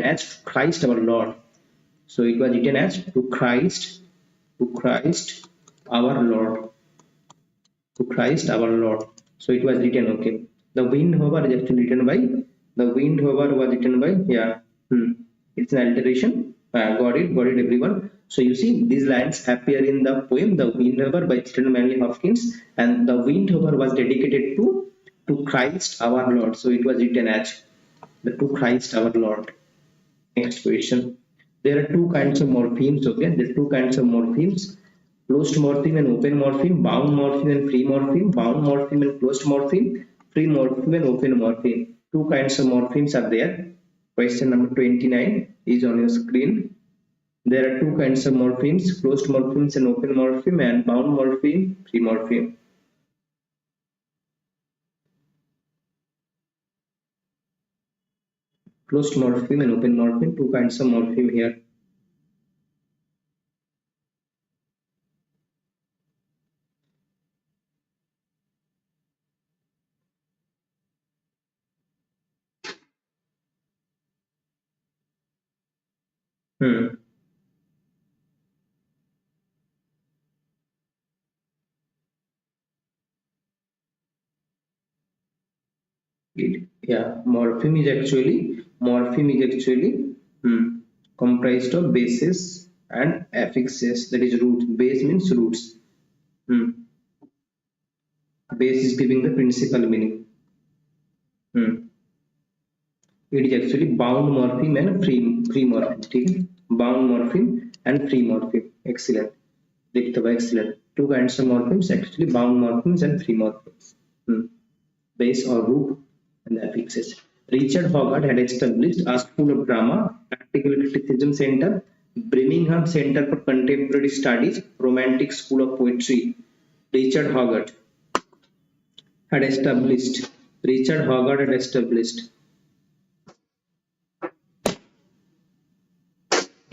S1: as Christ our Lord. So it was written as to Christ our Lord. To Christ our Lord. So it was written, okay. The Wind Hover is actually written by, yeah. It's an alteration. Got it, everyone. So you see, these lines appear in the poem The Wind Hover by Gerald Manley Hopkins, and the Wind Hover was dedicated to Christ our Lord. So it was written as the to Christ our Lord. Next question. There are two kinds of morphemes. Okay, there are two kinds of morphemes: closed morpheme and open morpheme, bound morpheme and free morpheme, bound morpheme and closed morpheme, free morpheme and open morpheme. Two kinds of morphemes are there. Question number 29 is on your screen. There are two kinds of morphemes: closed morphemes and open morpheme, and bound morpheme, free morpheme. Closed morpheme and open morpheme, two kinds of morpheme here. Yeah, morpheme is actually comprised of bases and affixes, that is roots. Base means roots. Base is giving the principal meaning. It is actually bound morpheme and free morpheme. Okay? Bound morpheme and free morpheme. Excellent. Excellent. Two kinds of morphemes, actually bound morphemes and free morphemes. Base or root and the affixes. Richard Hogarth had established a school of drama, practical criticism center, Birmingham Center for Contemporary Studies, Romantic School of Poetry. Richard Hogarth had established. Richard Hogarth had established.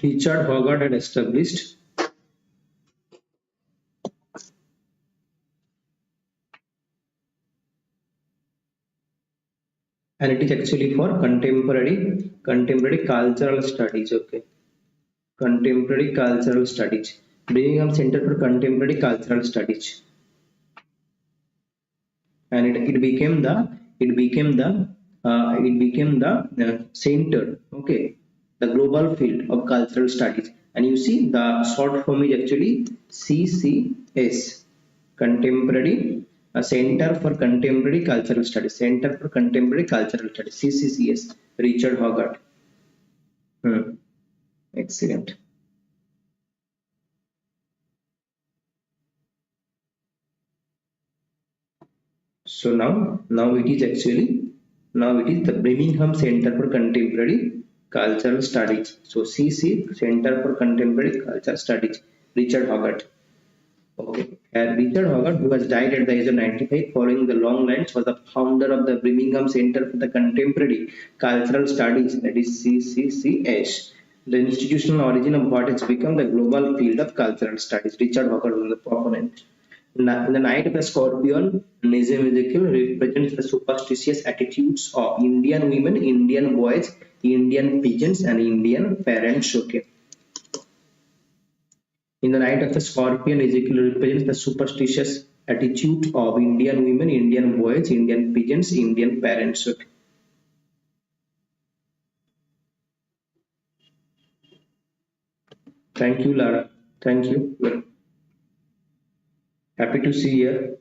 S1: Richard Hogarth had established. And it is actually for contemporary cultural studies. Okay, Contemporary Cultural Studies. Birmingham Center for Contemporary Cultural Studies. And it became the center, okay, the global field of cultural studies. And you see the short form is actually CCS, Contemporary Center for Contemporary Cultural Studies, Center for Contemporary Cultural Studies, CCCS, Richard Hogarth. Excellent. So now it is the Birmingham Center for Contemporary Cultural Studies. So CC, Center for Contemporary Cultural Studies, Richard Hogarth. Okay, and Richard Hogarth, who has died at the age of 95 following the long lines, was the founder of the Birmingham Center for the Contemporary Cultural Studies, that is CCCS. The institutional origin of what has become the global field of cultural studies. Richard Hogarth was the proponent. In the night of the scorpion, Ezekiel represents the superstitious attitudes of Indian women, Indian boys, Indian pigeons, and Indian parents. Okay. In the night of the scorpion, Ezekiel represents the superstitious attitude of Indian women, Indian boys, Indian pigeons, Indian parents. Okay. Thank you, Lara. Thank you. Happy to see you.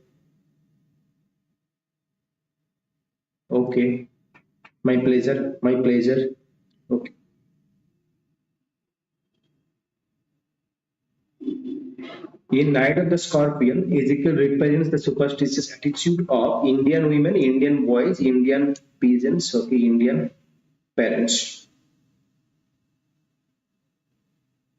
S1: Okay. My pleasure. My pleasure. Okay. In Night of the Scorpion, Ezekiel represents the superstitious attitude of Indian women, Indian boys, Indian peasants, okay, Indian parents.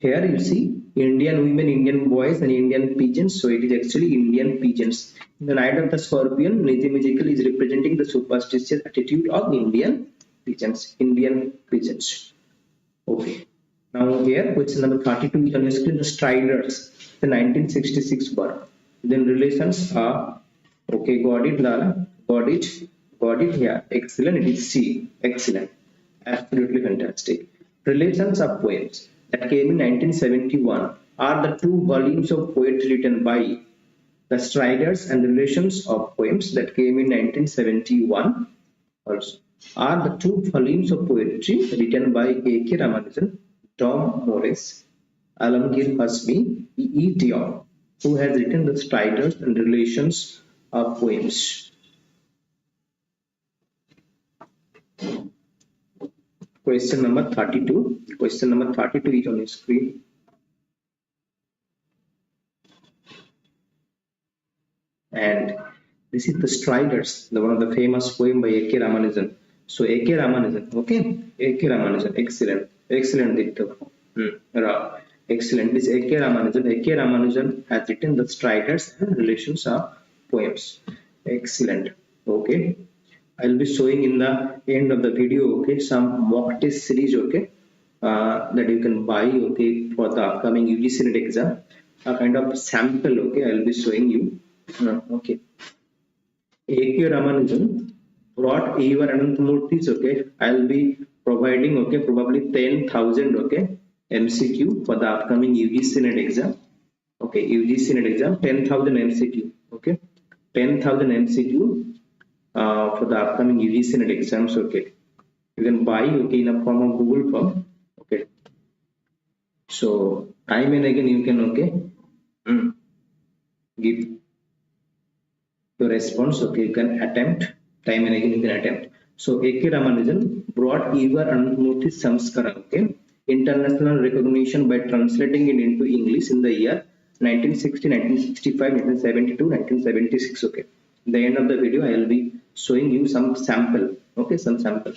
S1: Here you see Indian women, Indian boys, and Indian pigeons. So it is actually Indian pigeons. In the Night of the Scorpion, Ezekiel is representing the superstitious attitude of Indian pigeons. Indian pigeons. Okay. Now here question number 32 is on the screen, the Striders, the 1966 birth. Then relations are, okay, got it, Lala, got it, yeah, excellent, it is C, excellent, absolutely fantastic. Relations of poems that came in 1971 are the two volumes of poetry written by the Striders, and relations of poems that came in 1971 also are the two volumes of poetry written by A.K. Ramanujan, Tom Morris, Alamgir Hasmi, E. Dion, who has written the Striders and relations of poems. Question number 32. Question number 32 is on your screen. And this is the Striders, the one of the famous poem by A.K. Ramanujan. So A.K. Ramanujan, okay, A.K. Ramanujan, excellent, Ditto. Excellent. This A.K. Ramanujan has written the Striders and relations of poems. Excellent. Okay. I will be showing in the end of the video, okay, some mock test series, okay, that you can buy, okay, for the upcoming UGC NET exam. A kind of sample, okay, I will be showing you. Okay. A.K. Ramanujan brought your Ananthamurthy's, okay. I will be providing, okay, probably 10,000, okay, MCQ for the upcoming UGC NET exam. Okay, UGC NET exam, 10,000 MCQ, okay, 10,000 MCQ for the upcoming UGC NET exams, okay. You can buy, okay, in a form of Google form, okay. So time and again you can, okay, give your response, okay, you can attempt, time and again you can attempt. So A.K. Ramanujan brought Ivar Ananthamurthy Samskara, okay, international recognition by translating it into English in the year 1960, 1965, 1972, 1976, okay. In the end of the video, I will be showing you some sample, okay, some sample.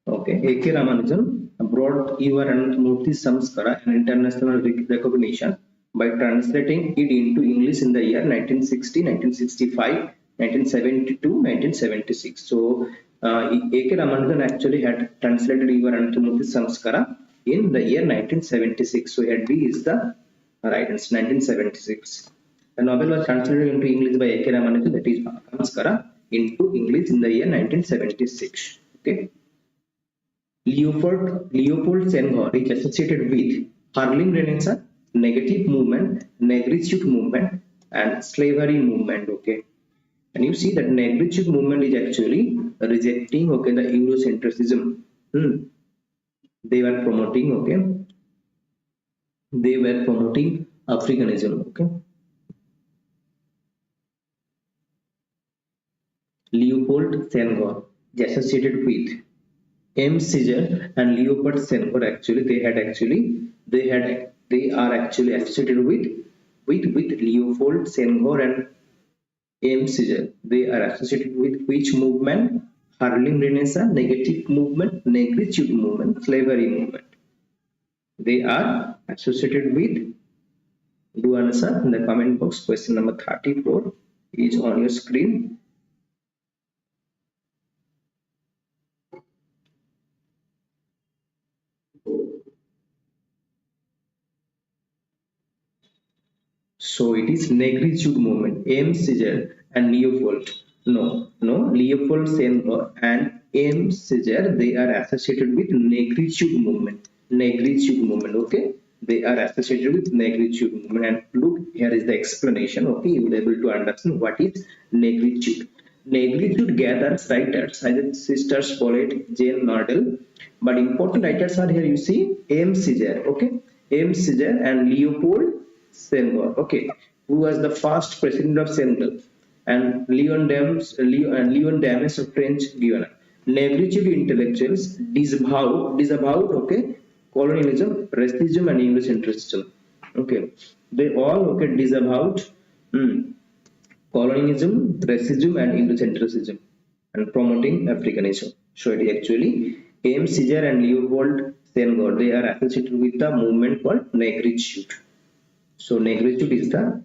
S1: Okay, A.K. Ramanujan brought Ivar Ananthamurthy Samskara, an international recognition, by translating it into English in the year 1960, 1965, 1972, 1976. So A.K. Ramanujan actually had translated Ivar Ananthamurthy Samskara in the year 1976. So here B is the right answer, 1976. The novel was translated into English by A.K. Ramanujan, that is Samskara, into English in the year 1976. Okay. Leopold Senghor is associated with Harlem Renaissance, negative movement, negritude movement, and slavery movement. Okay, and you see that negritude movement is actually rejecting, okay, the Eurocentrism. They were promoting, okay, they were promoting Africanism. Okay, Leopold Senghor is associated with M. Caesar and Leopold Senghor. Actually, they are actually associated with Leopold Senghor and M. Caesar. They are associated with which movement? Harlem Renaissance, negative movement, negritude movement, slavery movement. They are associated with. Do answer in the comment box. Question number 34 is on your screen. So it is negritude movement. M. Caesar and Leopold. No, Leopold Senghor and M. Caesar, they are associated with negritude movement. Negritude movement, okay? They are associated with negritude movement. And look, here is the explanation, okay? You will be able to understand what is negritude. Negritude gathers writers, as sisters poet Jane Nordell. But important writers are here, you see, M. Caesar, okay? M. Caesar and Leopold Senghor, okay, who was the first president of Senegal, and Leon Dames of French Guiana. Negritude intellectuals disavowed, okay, colonialism, racism, and Eurocentrism. Okay, they all, okay, disavowed colonialism, racism, and Eurocentrism, and promoting Africanism. So it is actually M. Caesar and Leopold Senghor. They are associated with the movement called negritude. So negritude is the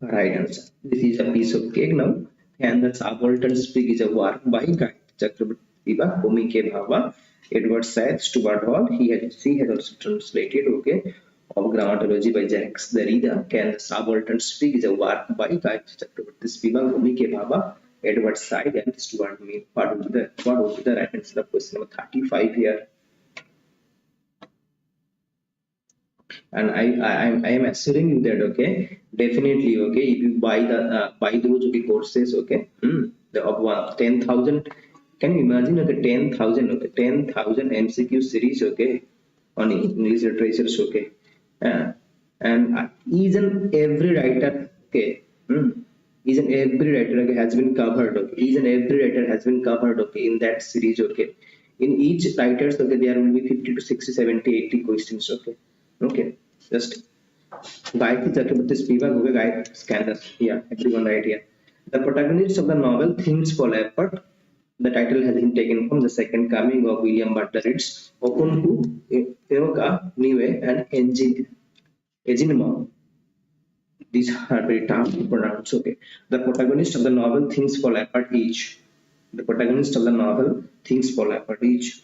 S1: right answer. This is a piece of cake now. And the Subaltern Speak is a work by Gayatri Chakrabarti, Homi K. Bhava, Edward Said, Stuart Hall. He has also translated, okay, of Grammatology by Jacques Derrida. Can the Subaltern Speak is a work by Gayatri Chakrabarti, Homi K. Bhava, Edward Said, and Stuart Mill. What would be the right answer of question number 35 here? And I am assuring you that, okay, definitely, okay, if you buy those, okay, courses, okay, the of 10,000, can you imagine, okay, 10,000, okay, 10,000 MCQ series, okay, on English literature, okay, and each and every writer, okay, each and every writer, okay, has been covered, okay, each and every writer has been covered, okay, in that series, okay. In each writers, okay, there will be 50 to 60, 70, 80 questions, okay. Okay, just Gayatri Chakrabarti Spivak, okay, Gayatri Scanners. Yeah, everyone right here. The protagonist of the novel Things Fall Apart. The title has been taken from the second coming of William Butler Yeats, Okonku, Eoka, Niue, and Ejinma. These are very tough to pronounce. Okay, the protagonist of the novel Things Fall Apart each. The protagonist of the novel Things Fall Apart each.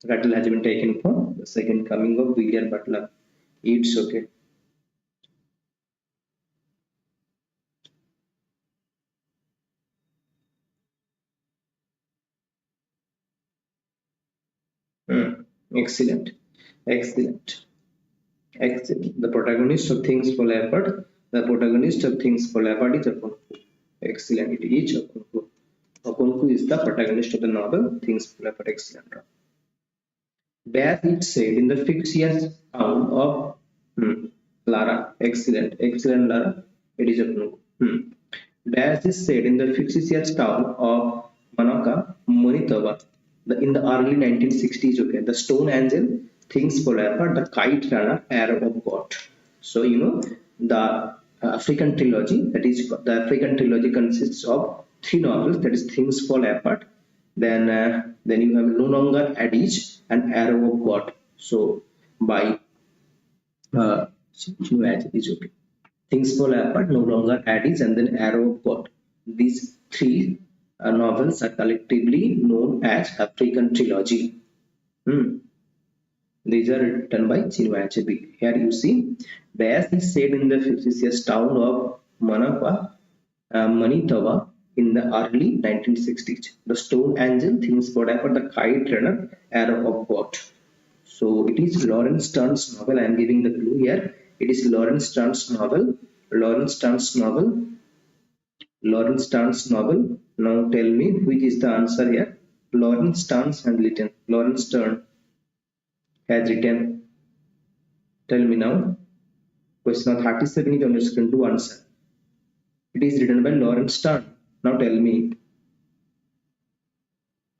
S1: The title has been taken from the second coming of William Butler Yeats. Okay. Excellent. Excellent. Excellent. The protagonist of Things Fall Apart. The protagonist of Things Fall Apart is Okonku. Excellent. It is Okonku. Okonku is the protagonist of the novel Things Fall Apart. Excellent. As it said in the fictitious town of Lara. Excellent. Excellent, Lara. It is Okonku. As is said in the fictitious town of Manaka, Manitoba, in the early 1960s, okay, the stone angel, Things Fall Apart, the kite runner, arrow of God. So, you know, the African trilogy, that is, the African trilogy consists of 3 novels, that is Things Fall Apart, then you have No Longer Adage and Arrow of God. So, by is okay. Things Fall Apart, No Longer Adage, and then Arrow of God. These 3 novels are collectively known as African trilogy. These are written by Chinua Achebe. Here you see, as is said in the fictitious town of Manitoba, in the early 1960s. The Stone Angel, Things for the Kite Runner, Arrow of God. So it is Lawrence Stern's novel. I am giving the clue here. It is Lawrence Stern's novel. Lawrence Stern's novel. Lawrence Stern's novel. Now tell me which is the answer here. Lawrence Stern has written. Lawrence Stern has written. Tell me now. Question 37 is on your screen to answer. It is written by Lawrence Stern. Now tell me.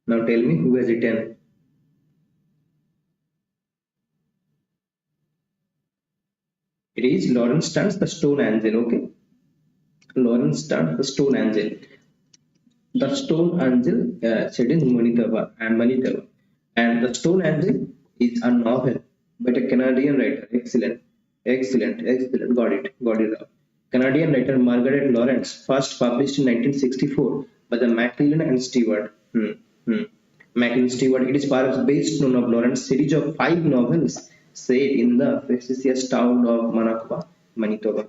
S1: Now tell me who has written. It is Lawrence Stern's The Stone Angel. Okay. Lawrence Stern, The Stone Angel. The Stone Angel set in Manitoba. And The Stone Angel is a novel by a Canadian writer. Excellent. Excellent. Excellent. Got it. Canadian writer Margaret Lawrence, first published in 1964 by the Macmillan and Stewart. Macmillan Stewart. It is based on of Lawrence series of 5 novels set in the fictitious town of Manitoba, Manitoba.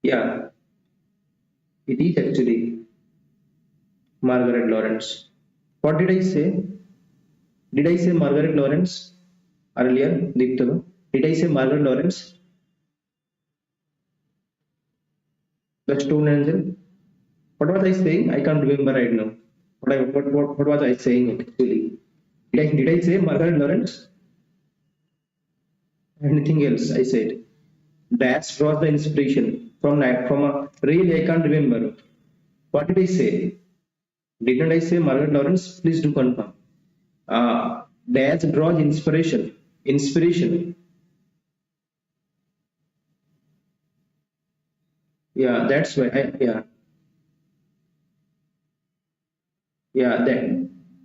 S1: Yeah, it is actually Margaret Lawrence. What did I say? Did I say Margaret Lawrence earlier, Deeptava? Did I say Margaret Lawrence? The Stone Angel? What was I saying? I can't remember right now. What was I saying actually? Did I say Margaret Lawrence? Anything else I said? Dash draws the inspiration from a really I can't remember. What did I say? Didn't I say Margaret Lawrence? Please do confirm. Dash draws inspiration. Inspiration. Yeah, that's why.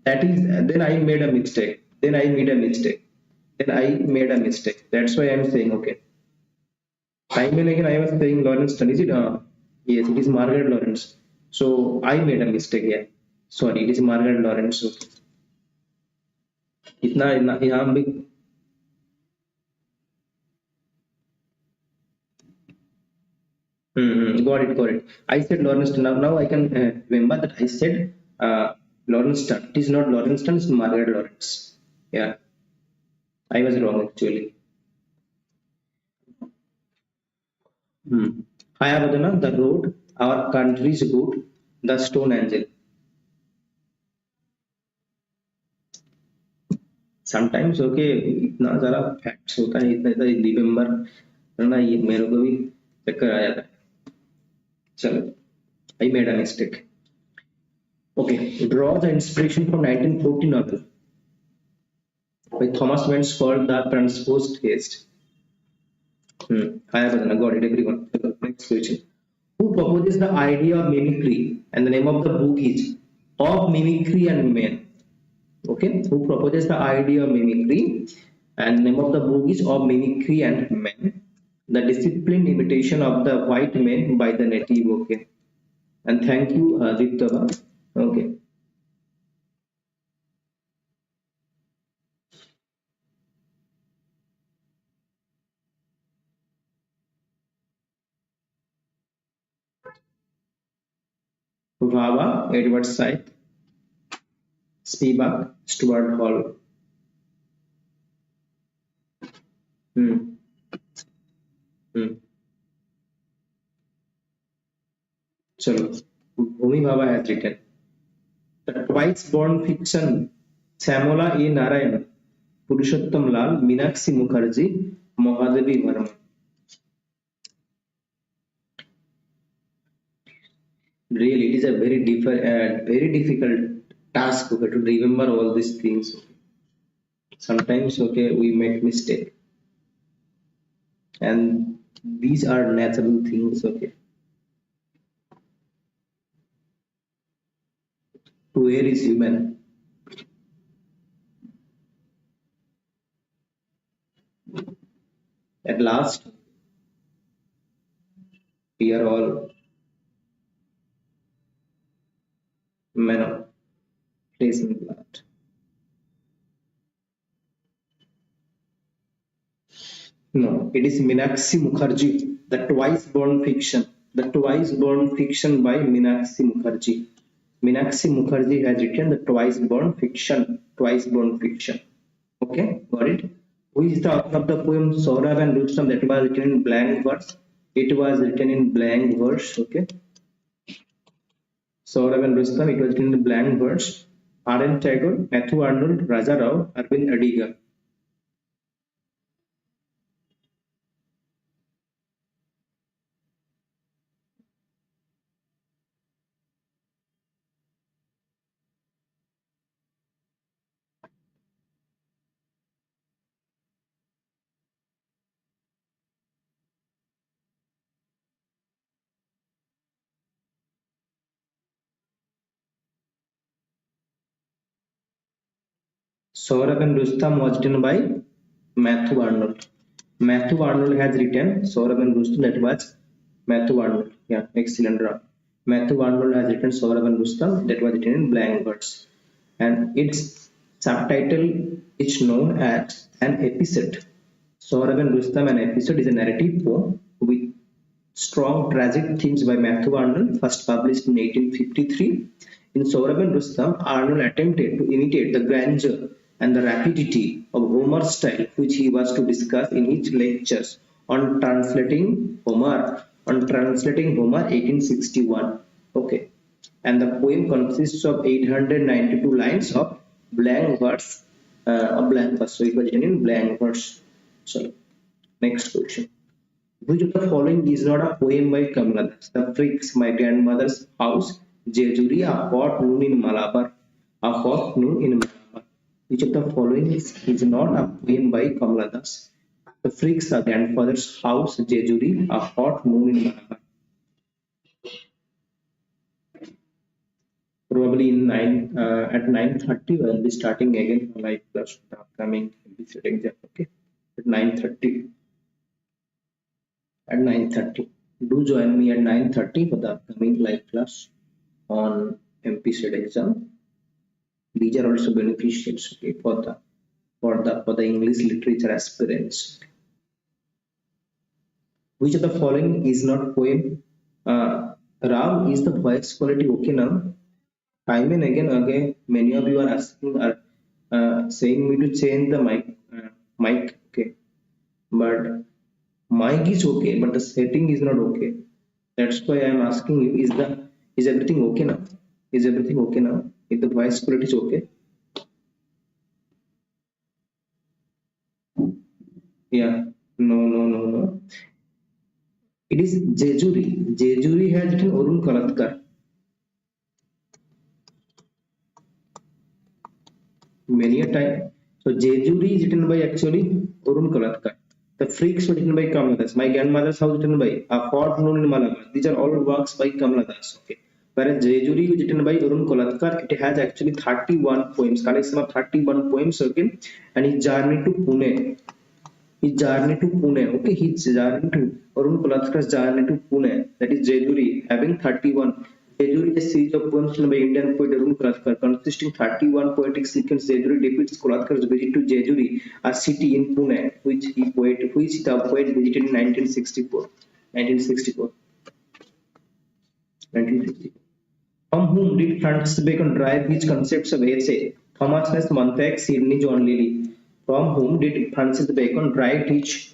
S1: That is. Then I made a mistake. That's why I'm saying okay. Time and again I was saying Lawrence Stern. Is it? Yes, it is Margaret Lawrence. So I made a mistake here. Sorry, it is Margaret Lawrence. Okay. इतना यहाँ भी got it. I said Lawrence Stern. Now I can remember that I said Lawrence Stern. It is not Lawrence Stern, it's Margaret Lawrence. Yeah, I was wrong actually. Hayabadana, the road, our country's good, the Stone Angel. Sometimes okay, इतना ज़रा facts होता है इतना इतना remember करना ये मेरे को भी चक्कर आ जाता है. चलो, I made a mistake. Okay, draw the inspiration from 1940 novel by Thomas Wentz called The Transposed Haste. Hayabadana, got it, everyone. Next question. Who proposes the idea of mimicry? And the name of the book is Of Mimicry and Men. Okay, who proposes the idea of mimicry? And name of the book is Of Mimicry and Men. The disciplined imitation of the white men by the native. Okay, and thank you, Aditya. Okay. Vawa, Edward Said, Spivak, Stuart Hall. Hmm. Hmm. So, Bhumi Baba has written the twice born fiction Samola A. Narayan, Purushottam Lal, Meenakshi Mukherjee, Mahadevi Verma. Really, it is a very difficult task okay, to remember all these things. Sometimes, okay, we make mistake, and these are natural things. Okay, to err is human. At last, we are all men of flesh and blood. No, it is Meenakshi Mukherjee, the twice born fiction. The twice born fiction by Meenakshi Mukherjee. Meenakshi Mukherjee has written the twice born fiction. Twice born fiction. Okay, got it. Who is the author of the poem Saurabh and Rustam that was written in blank verse? It was written in blank verse. Okay, Saurabh and Rustam. It was written in blank verse. R.N. Tagore, Matthew Arnold, Raja Rao, Arvind Adiga. Saurabh and Rustam was written by Matthew Arnold. Matthew Arnold has written Saurabh and Rustam. That was Matthew Arnold. Yeah, excellent. Matthew Arnold has written Saurabh and Rustam. That was written in blank words. And its subtitle is known as an episode. Saurabh and Rustam, an episode, is a narrative poem with strong tragic themes by Matthew Arnold, first published in 1853. In Saurabh and Rustam, Arnold attempted to imitate the grandeur and the rapidity of Homer's style, which he was to discuss in his lectures on translating Homer 1861. Okay, and the poem consists of 892 lines of blank verse. So it was written in blank verse. So next question. Which of the following is not a poem by Kamala Das? The Freaks, My Grandmother's House, Jejuri, A Hot Noon in Malabar, A Hot Noon in Malabar. Which of the following is not a poem by Kamala Das? The Freaks, A Grandfather's House, Jejuri, A Hot Noon in Malabar. Probably in at 9:30 we'll be starting again for live class for the upcoming episode exam. Okay, at 9:30. At 9:30. Do join me at 9:30 for the upcoming live class on MPSET exam. These are also beneficial, okay, for the English literature aspirants. Which of the following is not poem? Ram, is the voice quality okay now? Time and again, many of you are asking, are saying me to change the mic, okay, but mic is okay, but the setting is not okay. That's why I'm asking you, is everything okay now? Is everything okay now? If the voice quality is okay? Yeah. No, no, no, no. It is Jejuri. Jejuri has written Arun Kalatkar. Many a time. So Jejuri is written by actually Arun Kalatkar. The Freaks were written by Kamala Das. My Grandmother's House written by A Hot Noon in Malabar. These are all works by Kamala Das. Okay. Whereas Jejuri is written by Arun Kolatkar, it has actually 31 poems, collection of 31 poems, okay, and his journey to Pune. Okay, his journey to Arun Kolatkar's journey to Pune, that is Jejuri, having 31. Jejuri is a series of poems written by Indian poet Arun Kolatkar, consisting 31 poetic sequences. Jejuri depicts Kolatkar's visit to Jejuri, a city in Pune, which the poet visited in 1964. 1964. 1964. From whom did Francis Bacon derive his concepts of essay? Thomas Montaigne, Sidney John Lilly. From whom did Francis Bacon derive his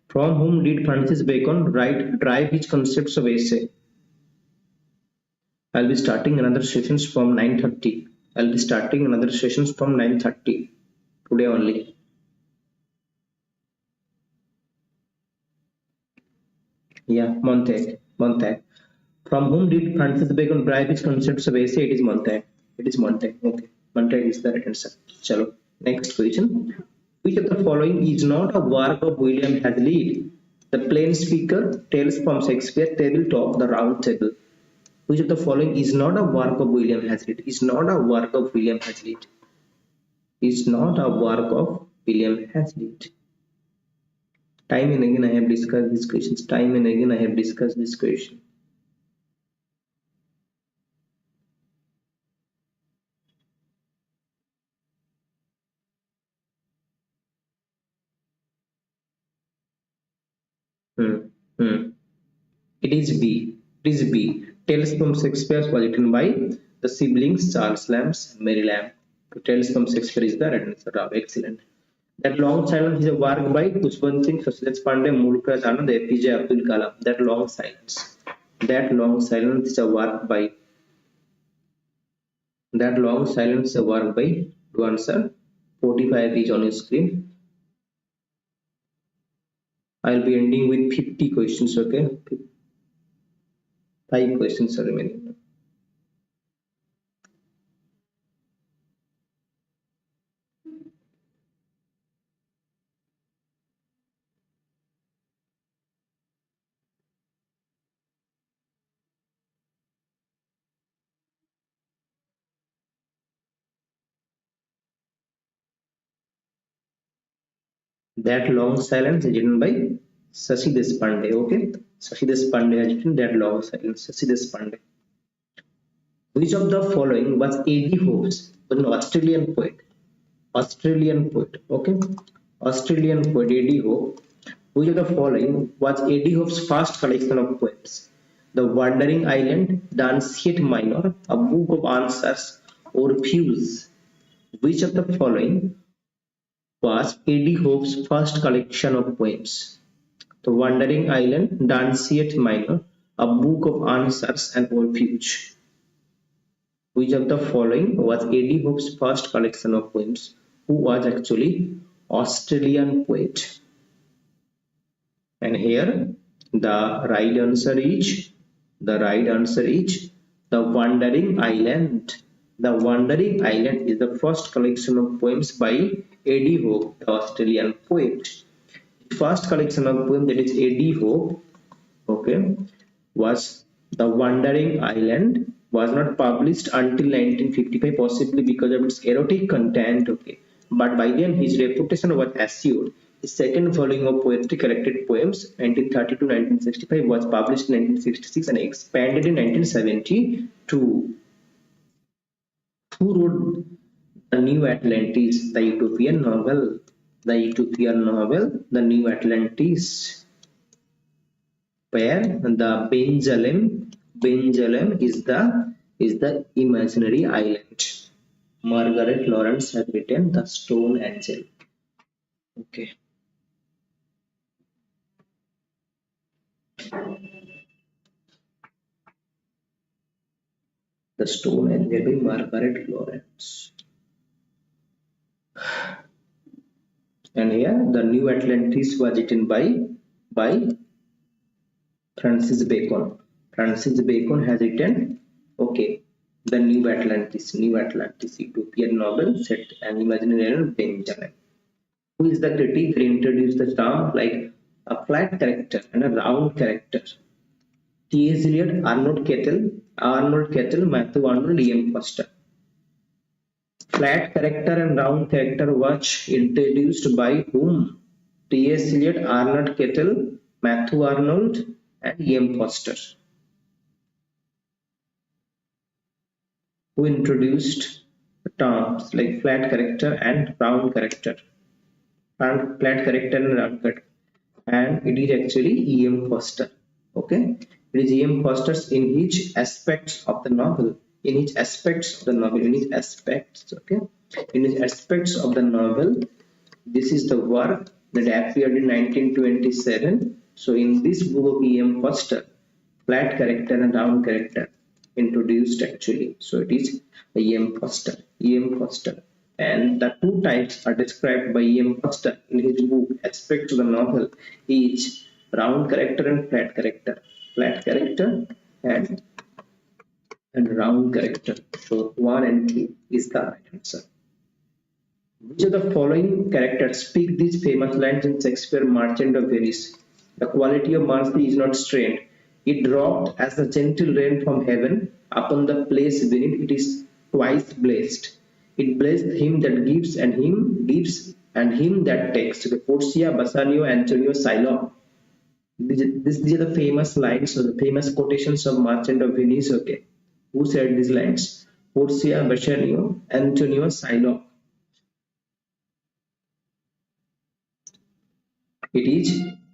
S1: From whom did Francis Bacon derive his concepts of essay? I'll be starting another sessions from 9:30. I'll be starting another sessions from 9:30 today only. Yeah, Montaigne. Montaigne. From whom did Francis Bacon derive his concepts of essay? It is Montaigne. It is Montaigne. Okay. Montaigne is the right answer. Chalo. Next question. Which of the following is not a work of William Hazlitt? The plain speaker, tales from Shakespeare, table talk, the round table. Which of the following is not a work of William Hazlitt? Is not a work of William Hazlitt. Is not a work of William Hazlitt. Time and again I have discussed these questions. Time and again I have discussed this question. Hmm. Hmm. It is B. It is B. Tales from Shakespeare was written by the siblings Charles Lamb and Mary Lamb. Tales from Shakespeare is the right answer. Excellent. That long silence is a work by Pushpan Singh, Sachin Pandey, Mulkraj Anand, APJ Abdul Kalam. That long silence. That long silence is a work by. That long silence is a work by. To answer, 45 is on your screen. I'll be ending with 50 questions. Okay, 5 questions are remaining. That long silence is written by Shashi Deshpande. Okay, Shashi Deshpande has written that long silence. Shashi Deshpande. Which of the following was A.D. Hope's, an Australian poet? Australian poet. Okay, Australian poet A.D. Hope. Which of the following was A.D. Hope's first collection of poems? The Wandering Island, The Unseen Minor, A Book of Answers, or Fuse? Which of the following was A.D. Hope's first collection of poems? The Wandering Island, Danciet Minor, A Book of Answers, and Refuge. Which of the following was A.D. Hope's first collection of poems? Who was actually Australian poet? And here the right answer is The Wandering Island. The Wandering Island is the first collection of poems by A.D. Hope, the Australian poet. First collection of poems, that is A.D. Hope, okay, was The Wandering Island, was not published until 1955, possibly because of its erotic content, okay. But by then his reputation was assured. His second volume of poetry collected poems, 1930 to 1965, was published in 1966 and expanded in 1972. Who wrote The New Atlantis, the utopian novel? The utopian novel, The New Atlantis, where the Benjalem is the imaginary island. Margaret Lawrence has written The Stone Angel. Okay, The Stone Angel by Margaret Lawrence. And here the New Atlantis was written by Francis Bacon. Francis Bacon has written, okay, the New Atlantis, utopian novel set an imaginary island, Benjamin. Who is the critic that introduced the term like a flat character and a round character? T.S. Eliot, Arnold Kettle, Matthew Arnold, E.M. Foster. Flat character and round character was introduced by whom? T.S. Eliot, Arnold Kettle, Matthew Arnold, and E.M. Foster. Who introduced the terms like flat character and round character? Flat character and round character. And it is actually E.M. Foster. Okay, it is E.M. Foster's in his aspects of the novel. In his aspects of the novel, in his aspects, okay, in his aspects of the novel. This is the work that appeared in 1927. So in this book of E.M. Foster, flat character and round character introduced actually. So it is E.M. Foster. E.M. Foster. And the two types are described by E.M. Foster in his book Aspects of the Novel, each round character and flat character. Flat character and round character. So 1 and 2 is the right answer. Which of the following characters speak these famous lines in Shakespeare Merchant of Venice? The quality of mercy is not strained. It dropped as the gentle rain from heaven upon the place beneath. It is twice blessed. It blessed him that gives and him that takes. Portia, Bassanio, Antonio, Silo. These are the famous lines or the famous quotations of Merchant of Venice. Okay, who said these lines? Portia, Bassanio, Antonio, Silo. It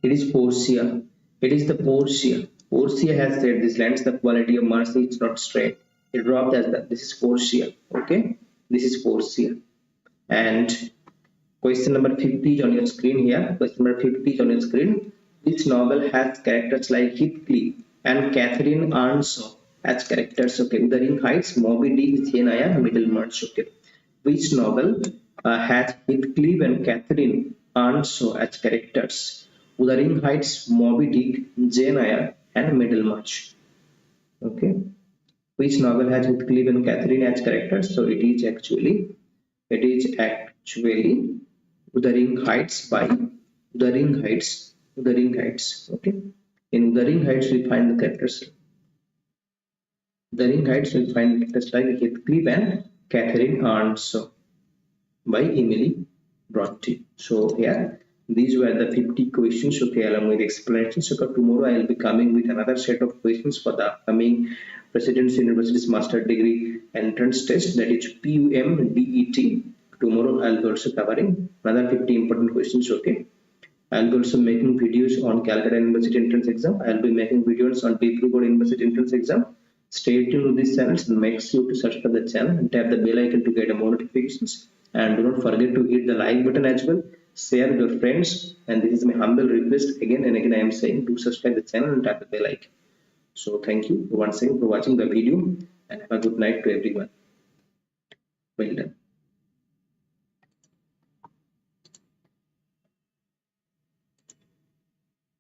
S1: is Portia. It is the Portia. Portia has said this lands the quality of mercy is not straight. It dropped as that. This is Portia. Okay, this is Portia. And question number 50 is on your screen here. Question number 50 is on your screen. Which novel has characters like Heathcliff and Catherine Earnshaw as characters? Okay, Wuthering Heights, Moby Dick, Jane Eyre, Middlemarch. Okay, which novel has Heathcliff and Catherine Earnshaw as characters? Wuthering Heights, Moby Dick, Jane Eyre, and Middlemarch. Okay, which novel has Heathcliff and Catherine as characters? So it is actually Wuthering Heights by Wuthering Heights. Wuthering Heights. Okay. In Wuthering Heights, we find the characters. Wuthering Heights, we find characters like Heathcliff and Catherine Earnshaw by Emily Bronte. So here, these were the 50 questions. Okay, along with explanations. So tomorrow I will be coming with another set of questions for the upcoming Presidency University's Master Degree Entrance Test, that is PUMDET. Tomorrow I'll be also covering another 50 important questions. Okay, I'll be also making videos on Calcutta University entrance exam. I'll be making videos on Dibrugad University entrance exam. Stay tuned to these channels and make sure to subscribe the channel and tap the bell icon to get more notifications. And do not forget to hit the like button as well. Share with your friends. And this is my humble request again and again. I am saying do subscribe the channel and tap the bell icon. So thank you once again for watching the video and have a good night to everyone. Well done.